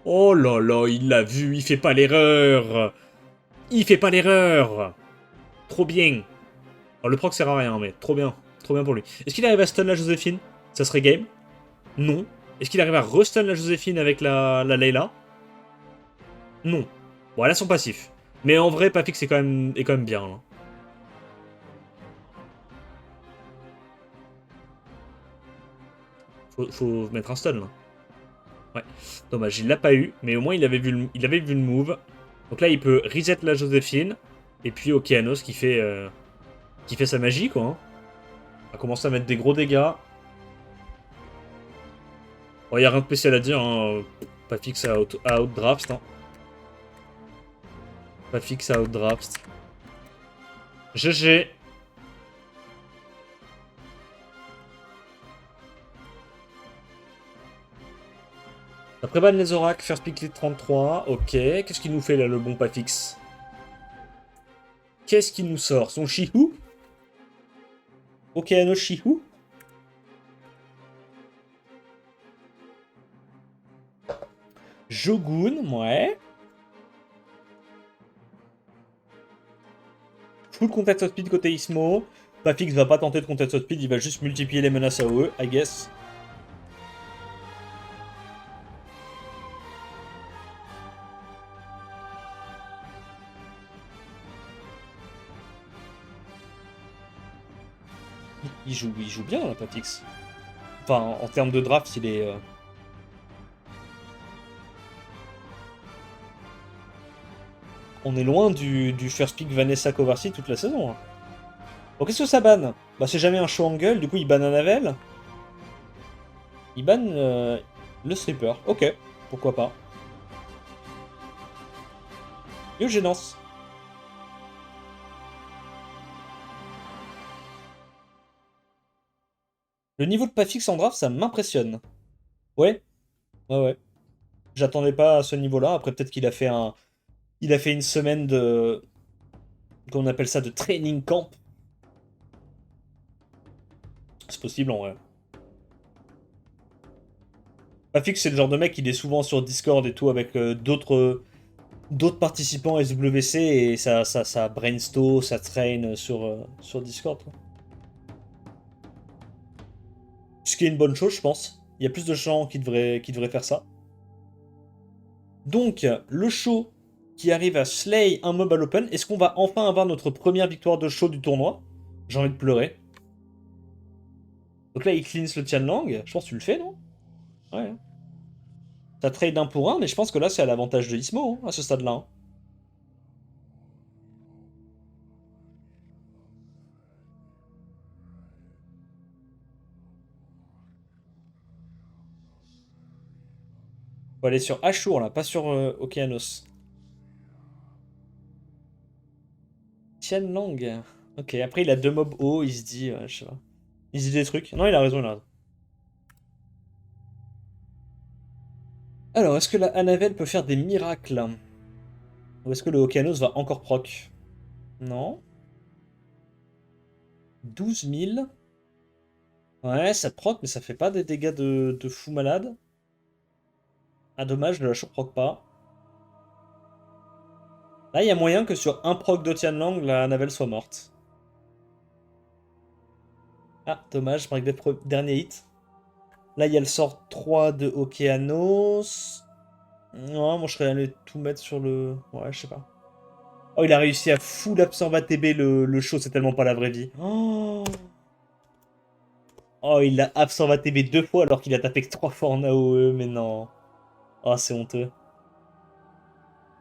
Oh là là, il l'a vu, il fait pas l'erreur. Il fait pas l'erreur. Trop bien. Alors, le proc sert à rien, mais trop bien. Trop bien pour lui. Est-ce qu'il arrive à stun la Joséphine? Ça serait game. Non. Est-ce qu'il arrive à restun la Joséphine avec la Layla? Non. Bon, elle a son passif. Mais en vrai, Pafix est quand même bien. Là. Faut mettre un stun, là. Ouais. Dommage, il l'a pas eu. Mais au moins, il avait vu le move. Donc là, il peut reset la Joséphine. Et puis Okeanos qui fait sa magie, quoi. Hein. A commencé à mettre des gros dégâts. Bon, y a rien de spécial à dire. Hein. Pafix à outdraft. Hein. Pafix à outdraft. GG. Après ban les oracles, first pick lead 33. Ok. Qu'est-ce qu'il nous fait là, le bon Pafix? Qu'est-ce qu'il nous sort? Son Shihu? Okeano Shihu? Jogun, ouais. Full contest of speed côté Ismo. Pafix va pas tenter de contest of speed, il va juste multiplier les menaces AOE, I guess. Il joue bien, là, Pafix. Enfin, en termes de draft, il est... On est loin du first pick Vanessa Kovarsi toute la saison. Hein. Bon, qu'est-ce que ça banne? Bah, c'est jamais un show angle, du coup, il banne un Navel. Il banne le stripper. Ok, pourquoi pas. Yo, gênance. Le niveau de Pafix en draft, ça m'impressionne. Ouais, ouais. J'attendais pas à ce niveau-là. Après, peut-être qu'il a fait un... Il a fait une semaine de... Qu'on appelle ça de training camp. C'est possible, en vrai. Pafix, c'est le genre de mec, il est souvent sur Discord et tout, avec d'autres participants SWC, et ça brainstorm, ça traîne sur Discord. Quoi. Ce qui est une bonne chose, je pense. Il y a plus de gens qui devraient faire ça. Donc, le show qui arrive à slay un mob à l'open, est-ce qu'on va enfin avoir notre première victoire de show du tournoi? J'ai envie de pleurer. Donc là, il cleanse le Tianlang. Je pense que tu le fais, non? Ouais. Ça trade 1 pour 1, mais je pense que là, c'est à l'avantage de Ismo, hein, à ce stade-là. Hein. Faut aller sur Ashur, là, pas sur Okeanos. Tianlang. Ok, après, il a 2 mobs hauts, il se dit... je sais pas. Il se dit des trucs. Non, il a raison, il a raison. Alors, est-ce que la Anavel peut faire des miracles? Ou est-ce que le Okeanos va encore proc? Non. 12 000. Ouais, ça proc, mais ça fait pas des dégâts de fou malade. Ah, dommage, le Ashur proc pas. Là, il y a moyen que sur un proc de Tianlang, la Anavel soit morte. Ah, dommage, marque des derniers hits. Là, il y a le sort 3 de Okeanos. Non, moi je serais allé tout mettre sur le... Ouais, je sais pas. Oh, il a réussi à full absorb ATB le show, c'est tellement pas la vraie vie. Oh, il a absorb ATB 2 fois alors qu'il a tapé que 3 fois en AOE, mais non. Oh, c'est honteux.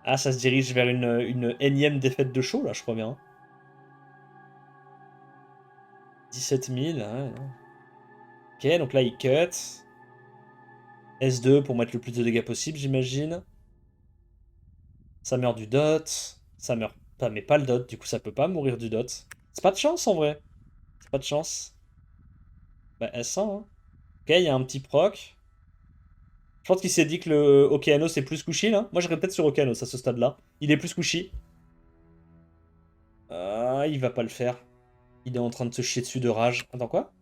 Ah, ça se dirige vers une énième défaite de show, là, je crois bien. 17 000, ouais. Ok, donc là, il cut. S2 pour mettre le plus de dégâts possible, j'imagine. Ça meurt du dot. Ça meurt pas, mais pas le dot, du coup, ça peut pas mourir du dot. C'est pas de chance, en vrai. C'est pas de chance. Bah, S1, hein. Ok, il y a un petit proc. Je pense qu'il s'est dit que le Okeanos est plus squishy, là. Moi, j'irais peut-être sur Okeanos à ce stade-là. Il est plus squishy. Ah, il va pas le faire. Il est en train de se chier dessus de rage. Attends, quoi?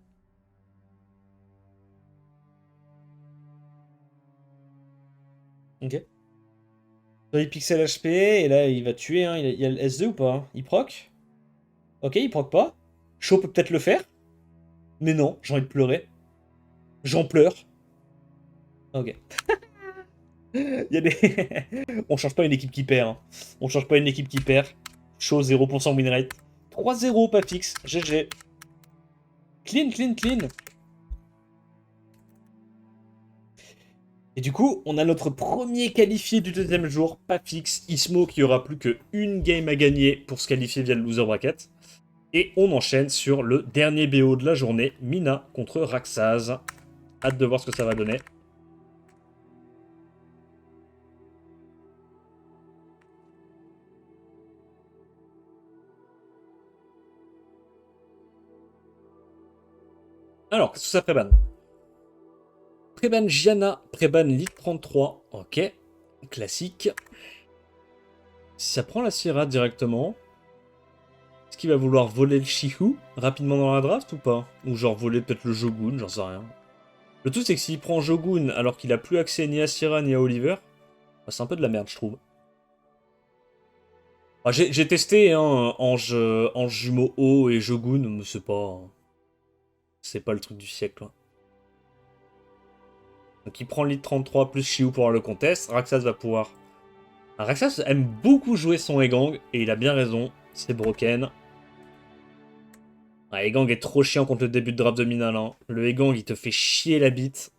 Ok. Il pixel HP, et là, il va tuer, hein. Il y a le S2 ou pas? Hein. Il proc? Ok, il proc pas. Shaw peut peut-être le faire. Mais non, j'ai envie de pleurer. J'en pleure. Ok. Il y a des... On change pas une équipe qui perd. Hein. On change pas une équipe qui perd. Shaw 0% win rate. 3-0, pas fixe. GG. Clean, clean, clean. Et du coup, on a notre premier qualifié du deuxième jour, pas fixe, Ismo, qui aura plus qu'une game à gagner pour se qualifier via le loser bracket. Et on enchaîne sur le dernier BO de la journée, Mina contre Raxaz. Hâte de voir ce que ça va donner. Alors, qu'est-ce que ça prébanne? Préban Gianna, Préban Lit 33. Ok. Classique. Si ça prend la Sierra directement, est-ce qu'il va vouloir voler le Shihu rapidement dans la draft ou pas? Ou genre voler peut-être le Jogun, j'en sais rien. Le tout c'est que s'il prend Jogun alors qu'il a plus accès ni à Sierra ni à Oliver, bah, c'est un peu de la merde je trouve. Ah, j'ai testé hein, Ange jumeau haut et Jogun, mais c'est pas... C'est pas le truc du siècle. Hein. Donc il prend lead 33 plus Shiu pour avoir le contest. Raxas va pouvoir... Raxas aime beaucoup jouer son Egang, et il a bien raison, c'est broken. Ah, Egang est trop chiant contre le début de draft de Minal. Hein. Le Egang il te fait chier la bite.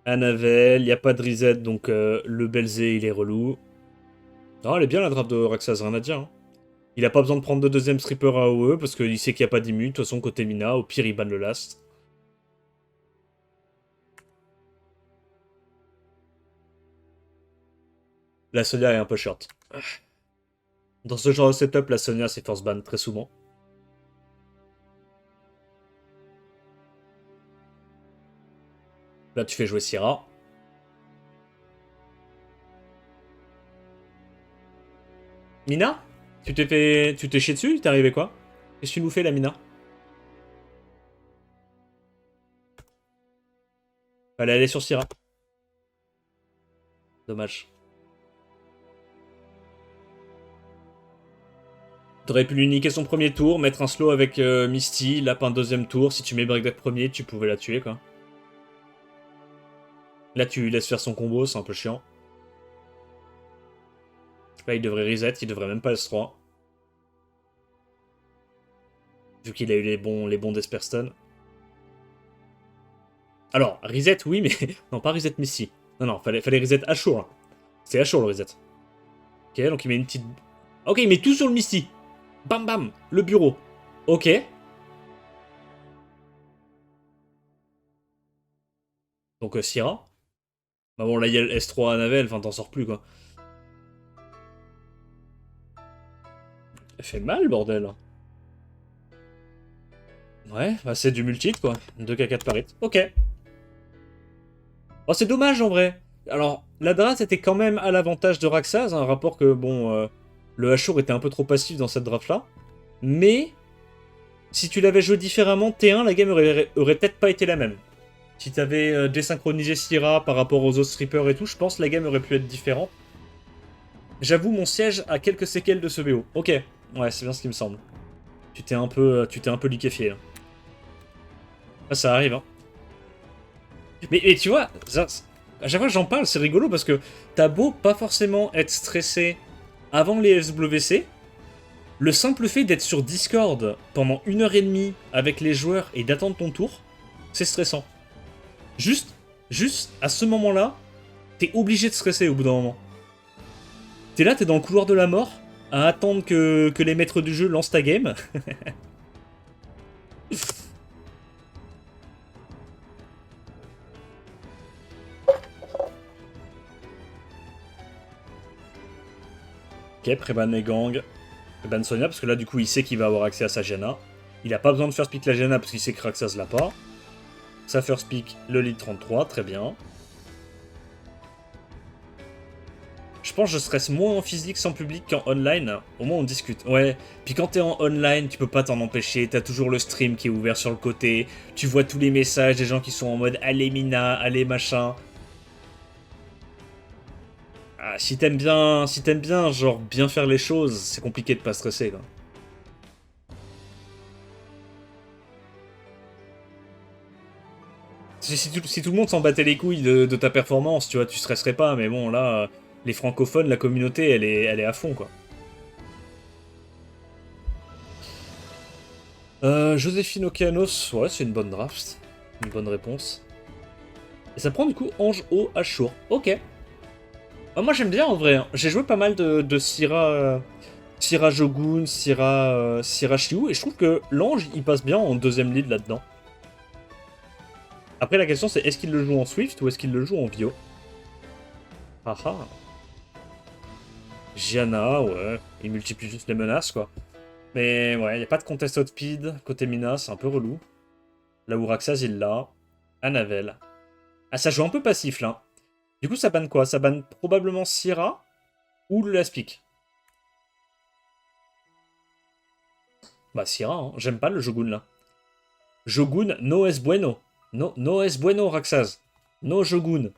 Anavel, il n'y a pas de reset, donc le Belzé il est relou. Non, elle est bien la draft de Raxas, rien à dire. Hein. Il a pas besoin de prendre de deuxième stripper AOE parce qu'il sait qu'il n'y a pas d'immu. De toute façon, côté Mina, au pire, il banne le last. La Sonia est un peu short. Dans ce genre de setup, la Sonia c'est force ban très souvent. Là, tu fais jouer Syrah. Mina? Tu t'es chié dessus? Il t'est arrivé quoi? Qu'est-ce que tu nous fais, la Mina? Fallait aller sur Syrah. Dommage. T'aurais pu lui niquer son premier tour, mettre un slow avec Misty, lapin deuxième tour. Si tu mets breakback premier, tu pouvais la tuer, quoi. Là, tu laisses faire son combo, c'est un peu chiant. Là, il devrait reset, il devrait même pas S3. Vu qu'il a eu les bons Desperstone. Alors, reset, oui, mais... non, pas reset Misty. Non, fallait reset Ashur. Hein. C'est Ashur, le reset. Ok, donc il met une petite... Ok, il met tout sur le Misty. Bam, bam, le bureau. Ok. Donc, Syrah. Bah bon, là, il y a le S3 à Navel, enfin, t'en sors plus, quoi. Elle fait mal, bordel. Ouais, bah c'est du multi, quoi. 2k4 par hit. Ok. Oh, c'est dommage, en vrai. Alors, la draft était quand même à l'avantage de Raxaz, un rapport que, bon, le Ashur était un peu trop passif dans cette draft-là. Mais, si tu l'avais joué différemment, T1, la game aurait peut-être pas été la même. Si t'avais désynchronisé Syrah par rapport aux autres strippers et tout, je pense que la game aurait pu être différente. J'avoue, mon siège a quelques séquelles de ce BO. Ok, ouais, c'est bien ce qui me semble. Tu t'es un peu liquéfié. Là. Ah, ça arrive, hein. Mais tu vois, à chaque fois que j'en parle, c'est rigolo parce que t'as beau pas forcément être stressé avant les SWC, le simple fait d'être sur Discord pendant 1h30 avec les joueurs et d'attendre ton tour, c'est stressant. Juste, à ce moment-là, t'es obligé de stresser au bout d'un moment. T'es là, t'es dans le couloir de la mort, à attendre que les maîtres du jeu lancent ta game. Ok, Préban et Gang. Préban Sonia, parce que là, du coup, il sait qu'il va avoir accès à sa Janna. Il a pas besoin de first pick la Janna parce qu'il sait que Raxas l'a pas. Sa first pick, le lead 33, très bien. Je pense que je stresse moins en physique sans public qu'en online. Au moins, on discute. Ouais, puis quand t'es en online, tu peux pas t'en empêcher. T'as toujours le stream qui est ouvert sur le côté. Tu vois tous les messages des gens qui sont en mode « Allez Mina, allez machin ». Ah, si t'aimes bien, genre, bien faire les choses, c'est compliqué de pas stresser, quoi. Si tout le monde s'en battait les couilles de ta performance, tu vois, tu stresserais pas, mais bon, là, les francophones, la communauté, elle est à fond, quoi. Joséphine Okeanos, ouais, c'est une bonne draft. Une bonne réponse. Et ça prend du coup Ange au Ashur. Ok. Ah, moi j'aime bien en vrai. Hein. J'ai joué pas mal de Syrah, Syrah Jogun, Syrah Shiu, et je trouve que l'Ange il passe bien en deuxième lead là-dedans. Après la question c'est est-ce qu'il le joue en Swift ou est-ce qu'il le joue en Bio? Ah ah. Gianna, ouais. Il multiplie juste les menaces quoi. Mais ouais, il n'y a pas de contest speed côté Mina, c'est un peu relou. Là où Raxaz il l'a. Anavel. Ah, ça joue un peu passif, là. Du coup, ça banne quoi? Ça banne probablement Syrah ou le Laspic. Bah, Syrah, hein. J'aime pas le Jogun, là. Jogun, no es bueno. No es bueno, Raxaz. No Jogun.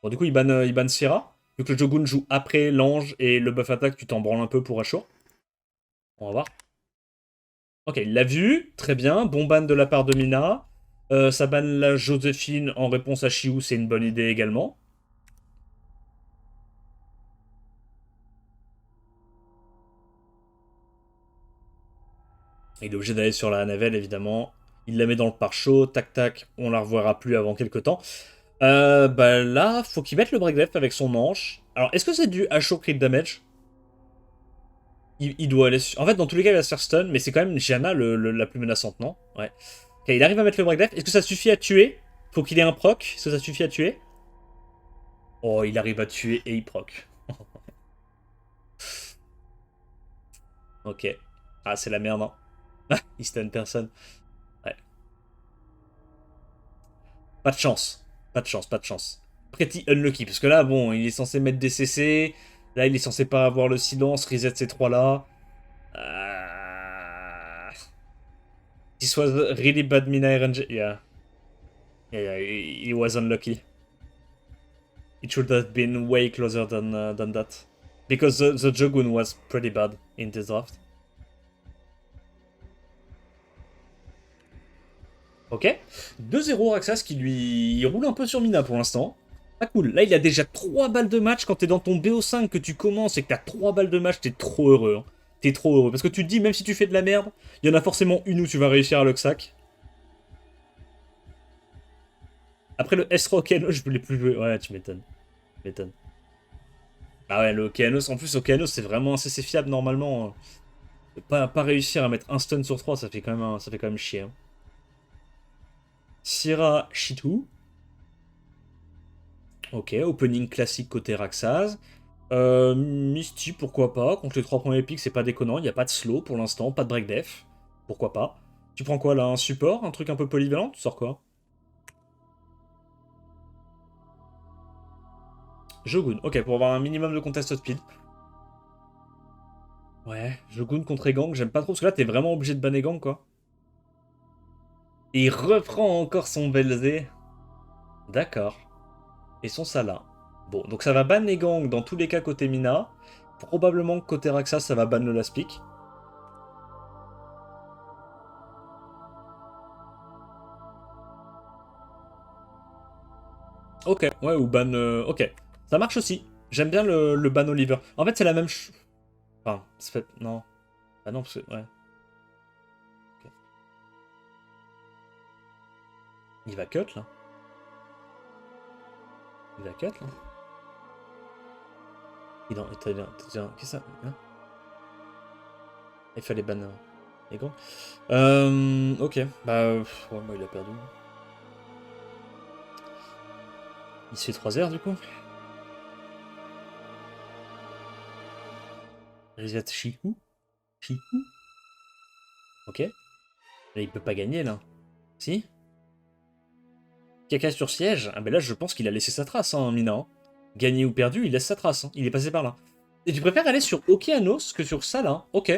Bon, du coup, il banne Syrah. Vu que le Jogun joue après l'ange et le buff attaque, tu t'en branles un peu pour Ashur. On va voir. Ok, il l'a vu. Très bien. Bon ban de la part de Mina. Ça banne la Joséphine en réponse à Chiou, c'est une bonne idée également. Il est obligé d'aller sur la Navel, évidemment. Il la met dans le pare-chaud. Tac, tac. On la reverra plus avant quelques temps. Bah là, faut qu'il mette le break avec son manche. Alors, est-ce que c'est du Ashur crit damage? Il doit aller... En fait, dans tous les cas, il va se faire stun, mais c'est quand même Janna la plus menaçante, non? Ouais. Ok, il arrive à mettre le break Est-ce que ça suffit à tuer? Faut qu'il ait un proc. Est-ce que ça suffit à tuer? Oh, il arrive à tuer et il proc. Ok. Ah, c'est la merde, hein. Il stun personne. Ouais. Pas de chance. Pas de chance, pas de chance. Pretty unlucky, parce que là, bon, il est censé mettre des CC. Là, il est censé pas avoir le silence, reset ces trois-là. This was really bad Mina RNG. Yeah. Yeah, he was unlucky. It should have been way closer than that. Because the Jogun was pretty bad in this draft. Ok. 2-0 Raxas qui lui il roule un peu sur Mina pour l'instant. Pas cool. Là, il a déjà 3 balles de match. Quand t'es dans ton BO5, que tu commences et que t'as 3 balles de match, t'es trop heureux. Hein. T'es trop heureux. Parce que tu te dis, même si tu fais de la merde, il y en a forcément une où tu vas réussir à Luxac. Après le S-Rock Okano, je voulais plus jouer. Ouais, tu m'étonnes. Tu m'étonnes. Ah ouais, le Okeanos, en plus, Okeanos, c'est vraiment assez fiable normalement. Pas réussir à mettre un stun sur 3, ça fait quand même, ça fait quand même chier. Hein. Syrah Shitu. Ok, opening classique côté Raxaz. Misty, pourquoi pas. Contre les 3 premiers pics, c'est pas déconnant. Il n'y a pas de slow pour l'instant, pas de break def. Pourquoi pas. Tu prends quoi là? Un support? Un truc un peu polyvalent? Tu sors quoi? Jogun, ok, pour avoir un minimum de contest speed. Ouais, Jogun contre Egang, j'aime pas trop parce que là t'es vraiment obligé de ban Egang quoi. Et il reprend encore son Belzé. D'accord. Et son Salah. Bon, donc ça va ban Egang dans tous les cas côté Mina. Probablement que côté Raxas, ça va ban le Laspic. Ok, ouais, ou ban... ok, ça marche aussi. J'aime bien le ban Oliver. En fait, c'est la même... Enfin, c'est fait... Non. Ah non, parce que... Ouais. Ok. Il va cut, là. Il va cut, là. Il en... Qu'est-ce que ça hein. Il fallait ban... les gants. Ok, bah... ouais, moi, il a perdu. Il se fait 3 R, du coup. Reset Shiku. Shiku. Ok. Là, il peut pas gagner, là. Si? Caca sur siège? Ah ben là, je pense qu'il a laissé sa trace, hein, Mina. Hein. Gagné ou perdu, il laisse sa trace. Hein. Il est passé par là. Et tu préfères aller sur Okeanos que sur Salah? Ok.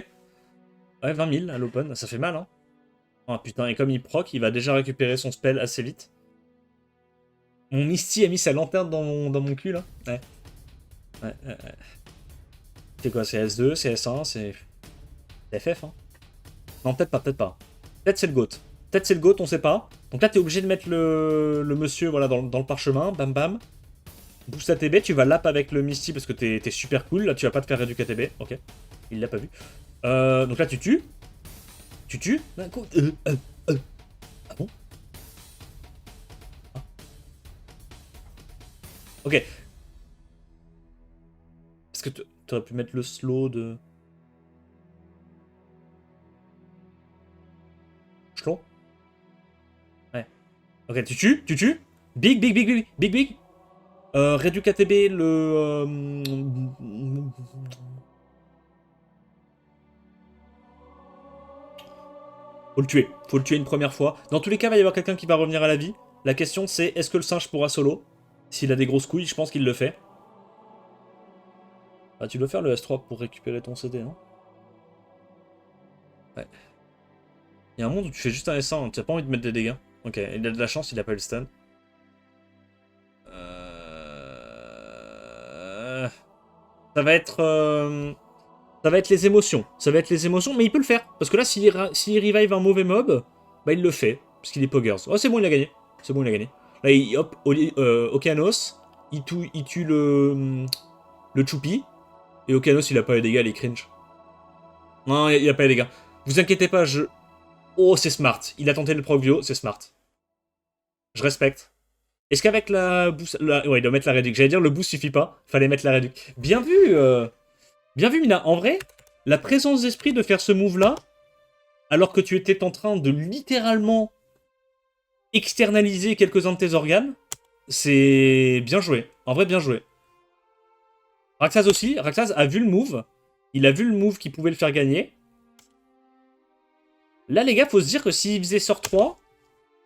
Ouais, 20 000 à l'open, ça fait mal, hein. Oh putain, et comme il proc, il va déjà récupérer son spell assez vite. Mon Misty a mis sa lanterne dans mon cul, là. Ouais. Ouais. C'est quoi? C'est S2, c'est S1, c'est... FF, hein. Non, peut-être pas, peut-être pas. Peut-être c'est le GOAT. Peut-être c'est le GOAT, on sait pas. Donc là, t'es obligé de mettre le monsieur voilà, dans le parchemin. Bam bam. Boost ATB, tu vas lap avec le Misty parce que t'es super cool. Là, tu vas pas te faire réduire ATB. Ok. Il l'a pas vu. Donc là, tu tues. Tu tues. Ah bon ah. Ok. Parce que t'aurais pu mettre le slow de... Chlon. Ouais. Ok, tu tues. Tu tues. Big, big, big, big, big, big. Réduit KTB, le... Faut le tuer. Faut le tuer une première fois. Dans tous les cas, il va y avoir quelqu'un qui va revenir à la vie. La question c'est, est-ce que le singe pourra solo? S'il a des grosses couilles, je pense qu'il le fait. Ah, tu dois faire le S3 pour récupérer ton CD, non? Ouais. Il y a un monde où tu fais juste un S1, hein. Tu n'as pas envie de mettre des dégâts. Ok, il a de la chance, il a pas eu le stun. Ça va être... Ça va être les émotions. Ça va être les émotions, mais il peut le faire. Parce que là, s'il revive un mauvais mob, bah il le fait. Parce qu'il est poggers. Oh, c'est bon, il a gagné. C'est bon, il a gagné. Là, hop, Okeanos, il tue le Choupi. Et Okeanos, il a pas les dégâts, il est cringe. Non, il a pas les dégâts. Vous inquiétez pas, je... Oh, c'est smart. Il a tenté le Procvio, c'est smart. Je respecte. Est-ce qu'avec la boost... Ouais, il doit mettre la réduc. J'allais dire, le boost suffit pas. Fallait mettre la réduc. Bien vu, Bien vu, Mina. En vrai, la présence d'esprit de faire ce move-là, alors que tu étais en train de littéralement externaliser quelques-uns de tes organes, c'est bien joué. En vrai, bien joué. Raxaz aussi. Raxaz a vu le move. Il a vu le move qui pouvait le faire gagner. Là, les gars, faut se dire que s'il faisait sort 3,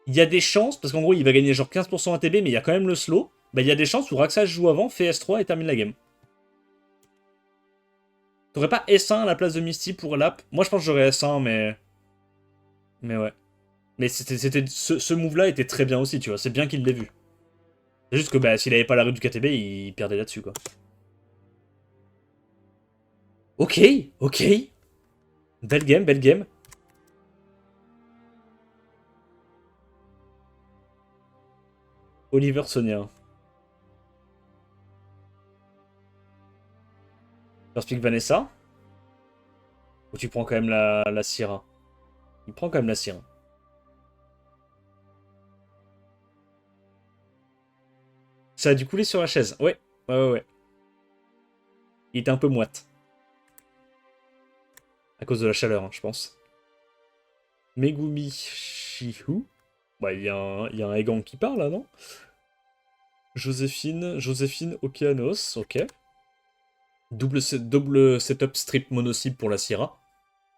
il y a des chances, parce qu'en gros, il va gagner genre 15% ATB, mais il y a quand même le slow. Bah, il y a des chances où Raxaz joue avant, fait S3 et termine la game. T'aurais pas S1 à la place de Misty pour l'ap? Moi, je pense que j'aurais S1, mais... Mais ouais. Mais ce move-là était très bien aussi, tu vois. C'est bien qu'il l'ait vu. C'est juste que bah, s'il avait pas la rue du KTB, il perdait là-dessus, quoi. Ok, ok. Belle game, belle game. Oliver Sonia. First pick Vanessa. Ou tu prends quand même la Syrah? Il prend quand même la Syrah. Ça a dû couler sur la chaise. Ouais, ouais. Il était un peu moite. À cause de la chaleur, hein, je pense. Megumi Shihu. Bah, il y a un Egan qui parle, là, non? Joséphine Okeanos, ok. Double setup strip mono-cible pour la Syrah.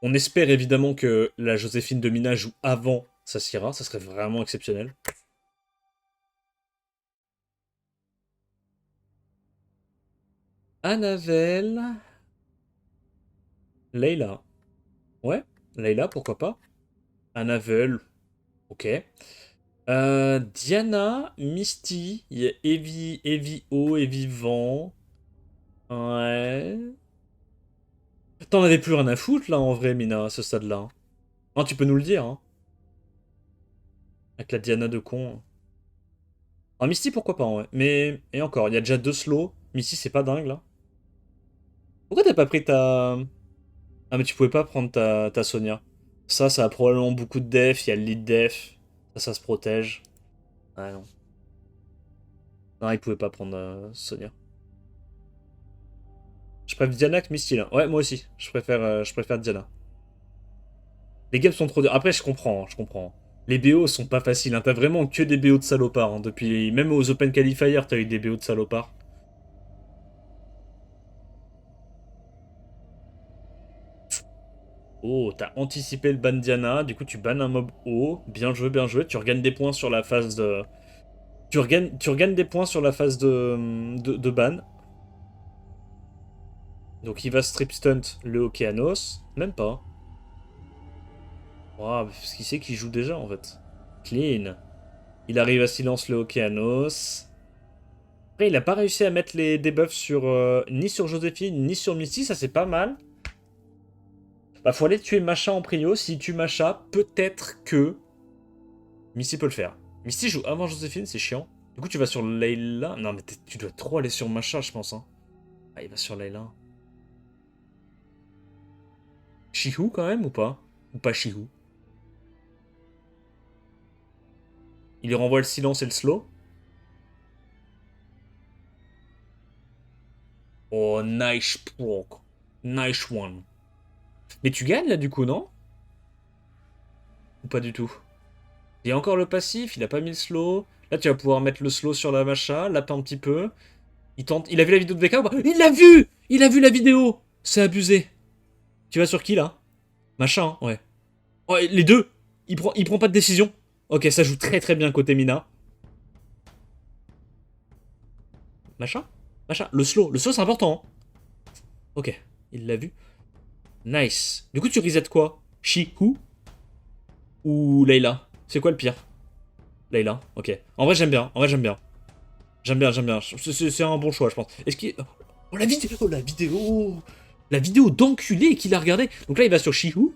On espère évidemment que la Joséphine de Mina joue avant sa Syrah, ça serait vraiment exceptionnel. Annabelle. Layla. Ouais, Layla, pourquoi pas. Annabelle. Ok. Diana, Misty, il y a Evie O, Evie Vent. Ouais. T'en avais plus rien à foutre là en vrai, Mina, à ce stade-là. Non, tu peux nous le dire, hein. Avec la Diana de con. Ah, Misty, pourquoi pas, ouais. Mais, et encore, il y a déjà 2 slows. Misty, c'est pas dingue là. Pourquoi t'as pas pris ta. Ah, mais tu pouvais pas prendre ta Sonia. Ça a probablement beaucoup de def, il y a le lead def. Ça se protège. Ah non. Non, il pouvait pas prendre Sonia. Je préfère Diana que Misty là. Ouais, moi aussi. Je préfère Diana. Les games sont trop durs. Après, je comprends, hein, je comprends. Les BO sont pas faciles, hein. T'as vraiment que des BO de salopards, hein. Depuis... Même aux Open Qualifiers, t'as eu des BO de salopards. Oh, t'as anticipé le ban Diana, du coup tu bannes un mob haut. Bien joué, bien joué. Tu regagnes des points sur la phase de... Tu regagnes des points sur la phase de ban. Donc il va strip stunt le Okeanos. Même pas. Wow, parce qu'il sait qu'il joue déjà en fait. Clean. Il arrive à silence le Okeanos. Après, il a pas réussi à mettre les debuffs sur ni sur Joséphine, ni sur Misty, ça c'est pas mal. Bah faut aller tuer Macha en prio. S'il tue Macha, peut-être que Misty peut le faire. Misty joue avant Joséphine, c'est chiant. Du coup, tu vas sur Layla. Non, mais tu dois trop aller sur Macha, je pense. Hein. Ah, il va sur Layla. Shihu quand même ou pas? Ou pas Shihu? Il lui renvoie le silence et le slow. Oh, nice proc. Nice one. Mais tu gagnes là du coup, non? Ou pas du tout? Il y a encore le passif, il a pas mis le slow. Là, tu vas pouvoir mettre le slow sur la Macha, lapper un petit peu. Il tente. Il a vu la vidéo de VK ou pas? Il l'a vu! Il a vu la vidéo! C'est abusé. Tu vas sur qui là? Machin, hein, ouais. Oh, les deux! Il prend pas de décision. Ok, ça joue très très bien côté Mina. Machin. Le slow c'est important. Hein. Ok, il l'a vu. Nice. Du coup, tu reset quoi? Shihu ou Layla? C'est quoi le pire? Layla, ok. En vrai, j'aime bien. J'aime bien. C'est un bon choix, je pense. Est-ce qu'il... Oh, la vidéo. La vidéo d'enculé qu'il a regardé. Donc là, il va sur Shihu.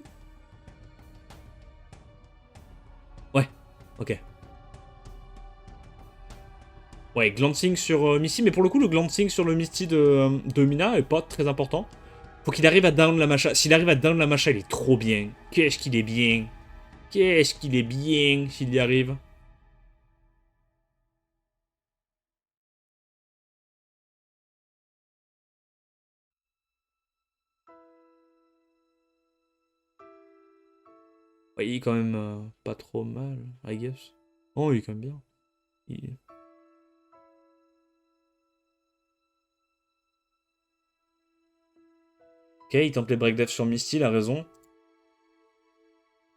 Ouais, ok. Ouais, glancing sur Misty, mais pour le coup, le glancing sur le Misty de Mina est pas très important. Faut qu'il arrive à down la Masha. S'il arrive à down la Masha, il est trop bien. Qu'est-ce qu'il est bien. Qu'est-ce qu'il est bien s'il y arrive. Ouais, il est quand même pas trop mal, I guess. Oh, il est quand même bien. Il... Ok, il tente les breakdefs sur Misty, il a raison.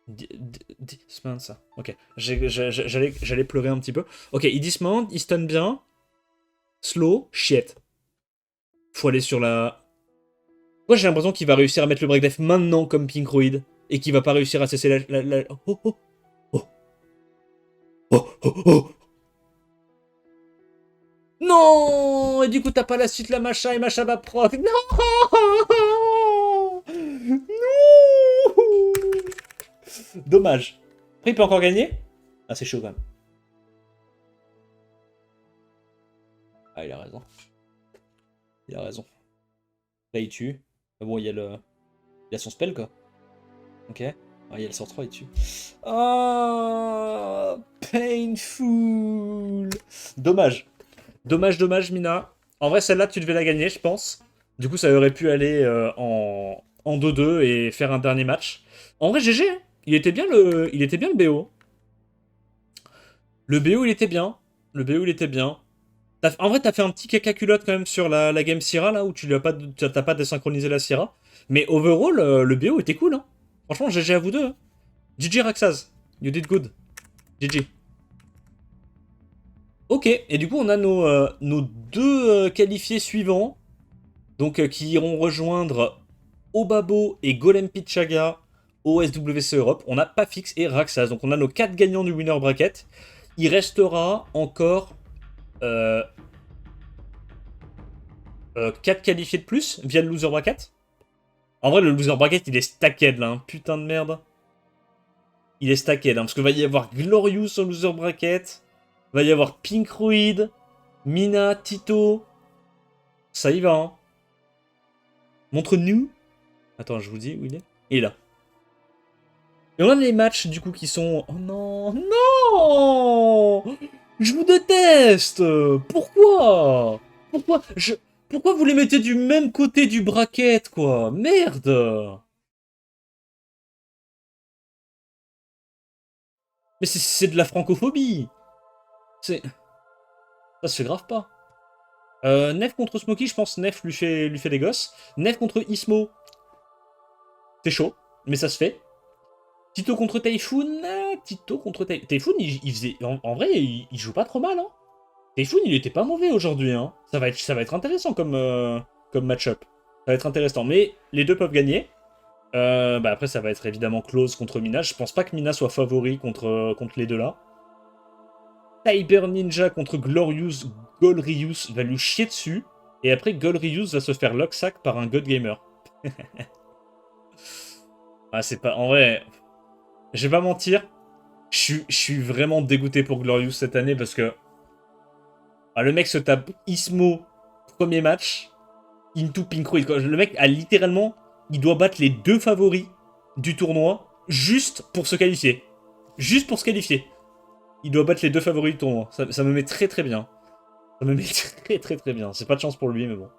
Dismount ça. Ok, j'allais pleurer un petit peu. Ok, il dismount, il stun bien. Slow, shit. Faut aller sur la... Moi j'ai l'impression qu'il va réussir à mettre le breakdef maintenant comme Pinkroid. Et qu'il va pas réussir à cesser la... Oh, oh, oh. Oh, oh, oh. Non. Et du coup t'as pas la suite la Masha et Masha va proc. Non. Non. Dommage. Après il peut encore gagner. Ah c'est chaud quand même. Ah il a raison. Il a raison. Là il tue. Mais bon il y a le... Il a son spell quoi. Ok. Ah, il y a le sort 3, il tue. Oh, painful. Dommage. Dommage, Mina. En vrai, celle-là, tu devais la gagner, je pense. Du coup, ça aurait pu aller en 2-2 et faire un dernier match. En vrai, GG. Hein. Il était bien le BO. Le BO, il était bien. En vrai, t'as fait un petit caca culotte quand même sur la game Syrah, là, où t'as pas désynchronisé la Syrah. Mais overall, le BO était cool, hein. Franchement, GG à vous deux. Hein. GG Raxaz, you did good. GG. Ok, et du coup, on a nos deux qualifiés suivants. Donc, qui iront rejoindre Obabo et Golem Pichaga au SWC Europe. On a Pafix et Raxaz. Donc, on a nos 4 gagnants du winner bracket. Il restera encore 4 qualifiés de plus via le loser bracket. En vrai, le loser bracket, il est stacked là. Hein. Putain de merde. Il est stacked. Hein, parce qu'il va y avoir Glorious en loser bracket. Va y avoir Pinkroid, Mina, Tito. Ça y va, hein. Montre-nous. Attends, je vous dis où il est. Il est là. Et on a les matchs, du coup, qui sont... Oh non, non. Je vous déteste. Pourquoi Pourquoi vous les mettez du même côté du bracket, quoi? Merde. Mais c'est de la francophobie. C'est... Ça se fait grave pas. Nef contre Smokey, je pense Nef lui fait des gosses. Nef contre Ismo, c'est chaud, mais ça se fait. Tito contre Typhoon, Tito contre Typhoon, il faisait... En vrai, il joue pas trop mal, hein. Typhoon, il était pas mauvais aujourd'hui, hein. Ça va être intéressant comme match-up. Ça va être intéressant, mais les deux peuvent gagner. Bah après, ça va être évidemment close contre Mina. Je pense pas que Mina soit favori contre les deux là. Cyber Ninja contre Glorious Golrius va lui chier dessus. Et après, Golrius va se faire locksack par un God Gamer. Ah, c'est pas... En vrai, je vais pas mentir. Je suis vraiment dégoûté pour Glorious cette année parce que... Ah, le mec se tape Ismo, premier match, into Pinkroid. Le mec a littéralement... Il doit battre les deux favoris du tournoi juste pour se qualifier. Juste pour se qualifier. Il doit battre les deux favoris du tournoi. Ça me met très très bien. Ça me met très bien. C'est pas de chance pour lui, mais bon.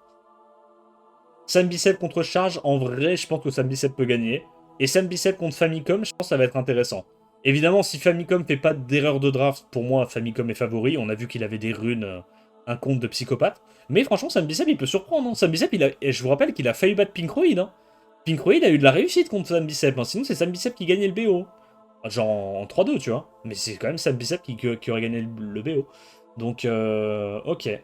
Sam Bicep contre Charge, en vrai, je pense que Sam Bicep peut gagner. Et Sam Bicep contre Famicom, je pense que ça va être intéressant. Évidemment, si Famicom fait pas d'erreur de draft, pour moi, Famicom est favori. On a vu qu'il avait des runes, un compte de psychopathe. Mais franchement, Sam Bicep, il peut surprendre. Hein. Sam Bicep, et je vous rappelle qu'il a failli battre Pinkroid. Hein. Pinkroid a eu de la réussite contre Sam Bicep. Hein. Sinon, c'est Sam Bicep qui gagnait le BO. Genre en 3-2, tu vois. Mais c'est quand même Sam Bicep qui aurait gagné le BO. Donc, ok.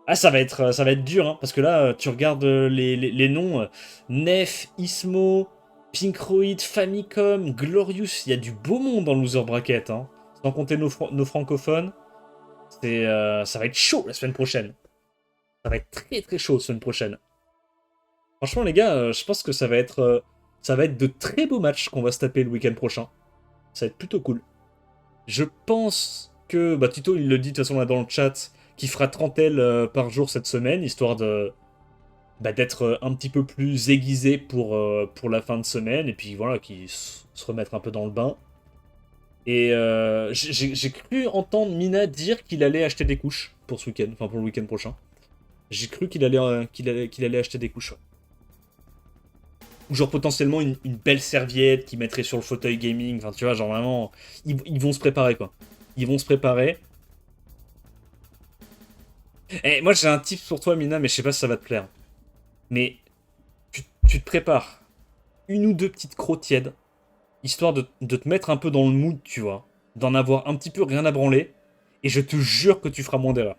Ah, ça va être dur, hein, parce que là, tu regardes les noms. Nef, Ismo, Pinkroid, Famicom, Glorious. Il y a du beau monde dans le loser bracket, hein. Sans compter nos francophones. Ça va être chaud la semaine prochaine. Ça va être très très chaud la semaine prochaine. Franchement, les gars, je pense que ça va être de très beaux matchs qu'on va se taper le week-end prochain. Ça va être plutôt cool. Je pense que, bah, Tito, il le dit de toute façon là dans le chat, qu'il fera 30 L par jour cette semaine, histoire de d'être un petit peu plus aiguisé pour la fin de semaine, et puis voilà, qu'il se remettre un peu dans le bain. Et j'ai cru entendre Mina dire qu'il allait acheter des couches pour ce week-end, enfin pour le week-end prochain. J'ai cru qu'il allait acheter des couches. Ouais. Ou genre potentiellement une belle serviette qu'il mettrait sur le fauteuil gaming. Enfin, tu vois, genre vraiment, ils vont se préparer, quoi. Ils vont se préparer. Et moi, j'ai un tip pour toi, Mina, mais je sais pas si ça va te plaire. Mais tu te prépares une ou deux petites crocs tièdes, histoire de te mettre un peu dans le mood, tu vois. D'en avoir un petit peu rien à branler. Et je te jure que tu feras moins d'erreurs.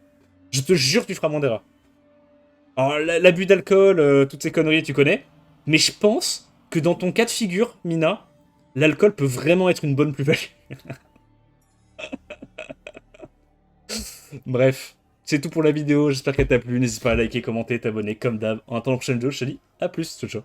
Je te jure que tu feras moins d'erreurs. Alors, l'abus d'alcool, toutes ces conneries, tu connais. Mais je pense que dans ton cas de figure, Mina, l'alcool peut vraiment être une bonne plus-value. Bref, c'est tout pour la vidéo. J'espère qu'elle t'a plu. N'hésite pas à liker, commenter, t'abonner comme d'hab. En attendant la prochaine vidéo, je te dis à plus. Ciao, ciao.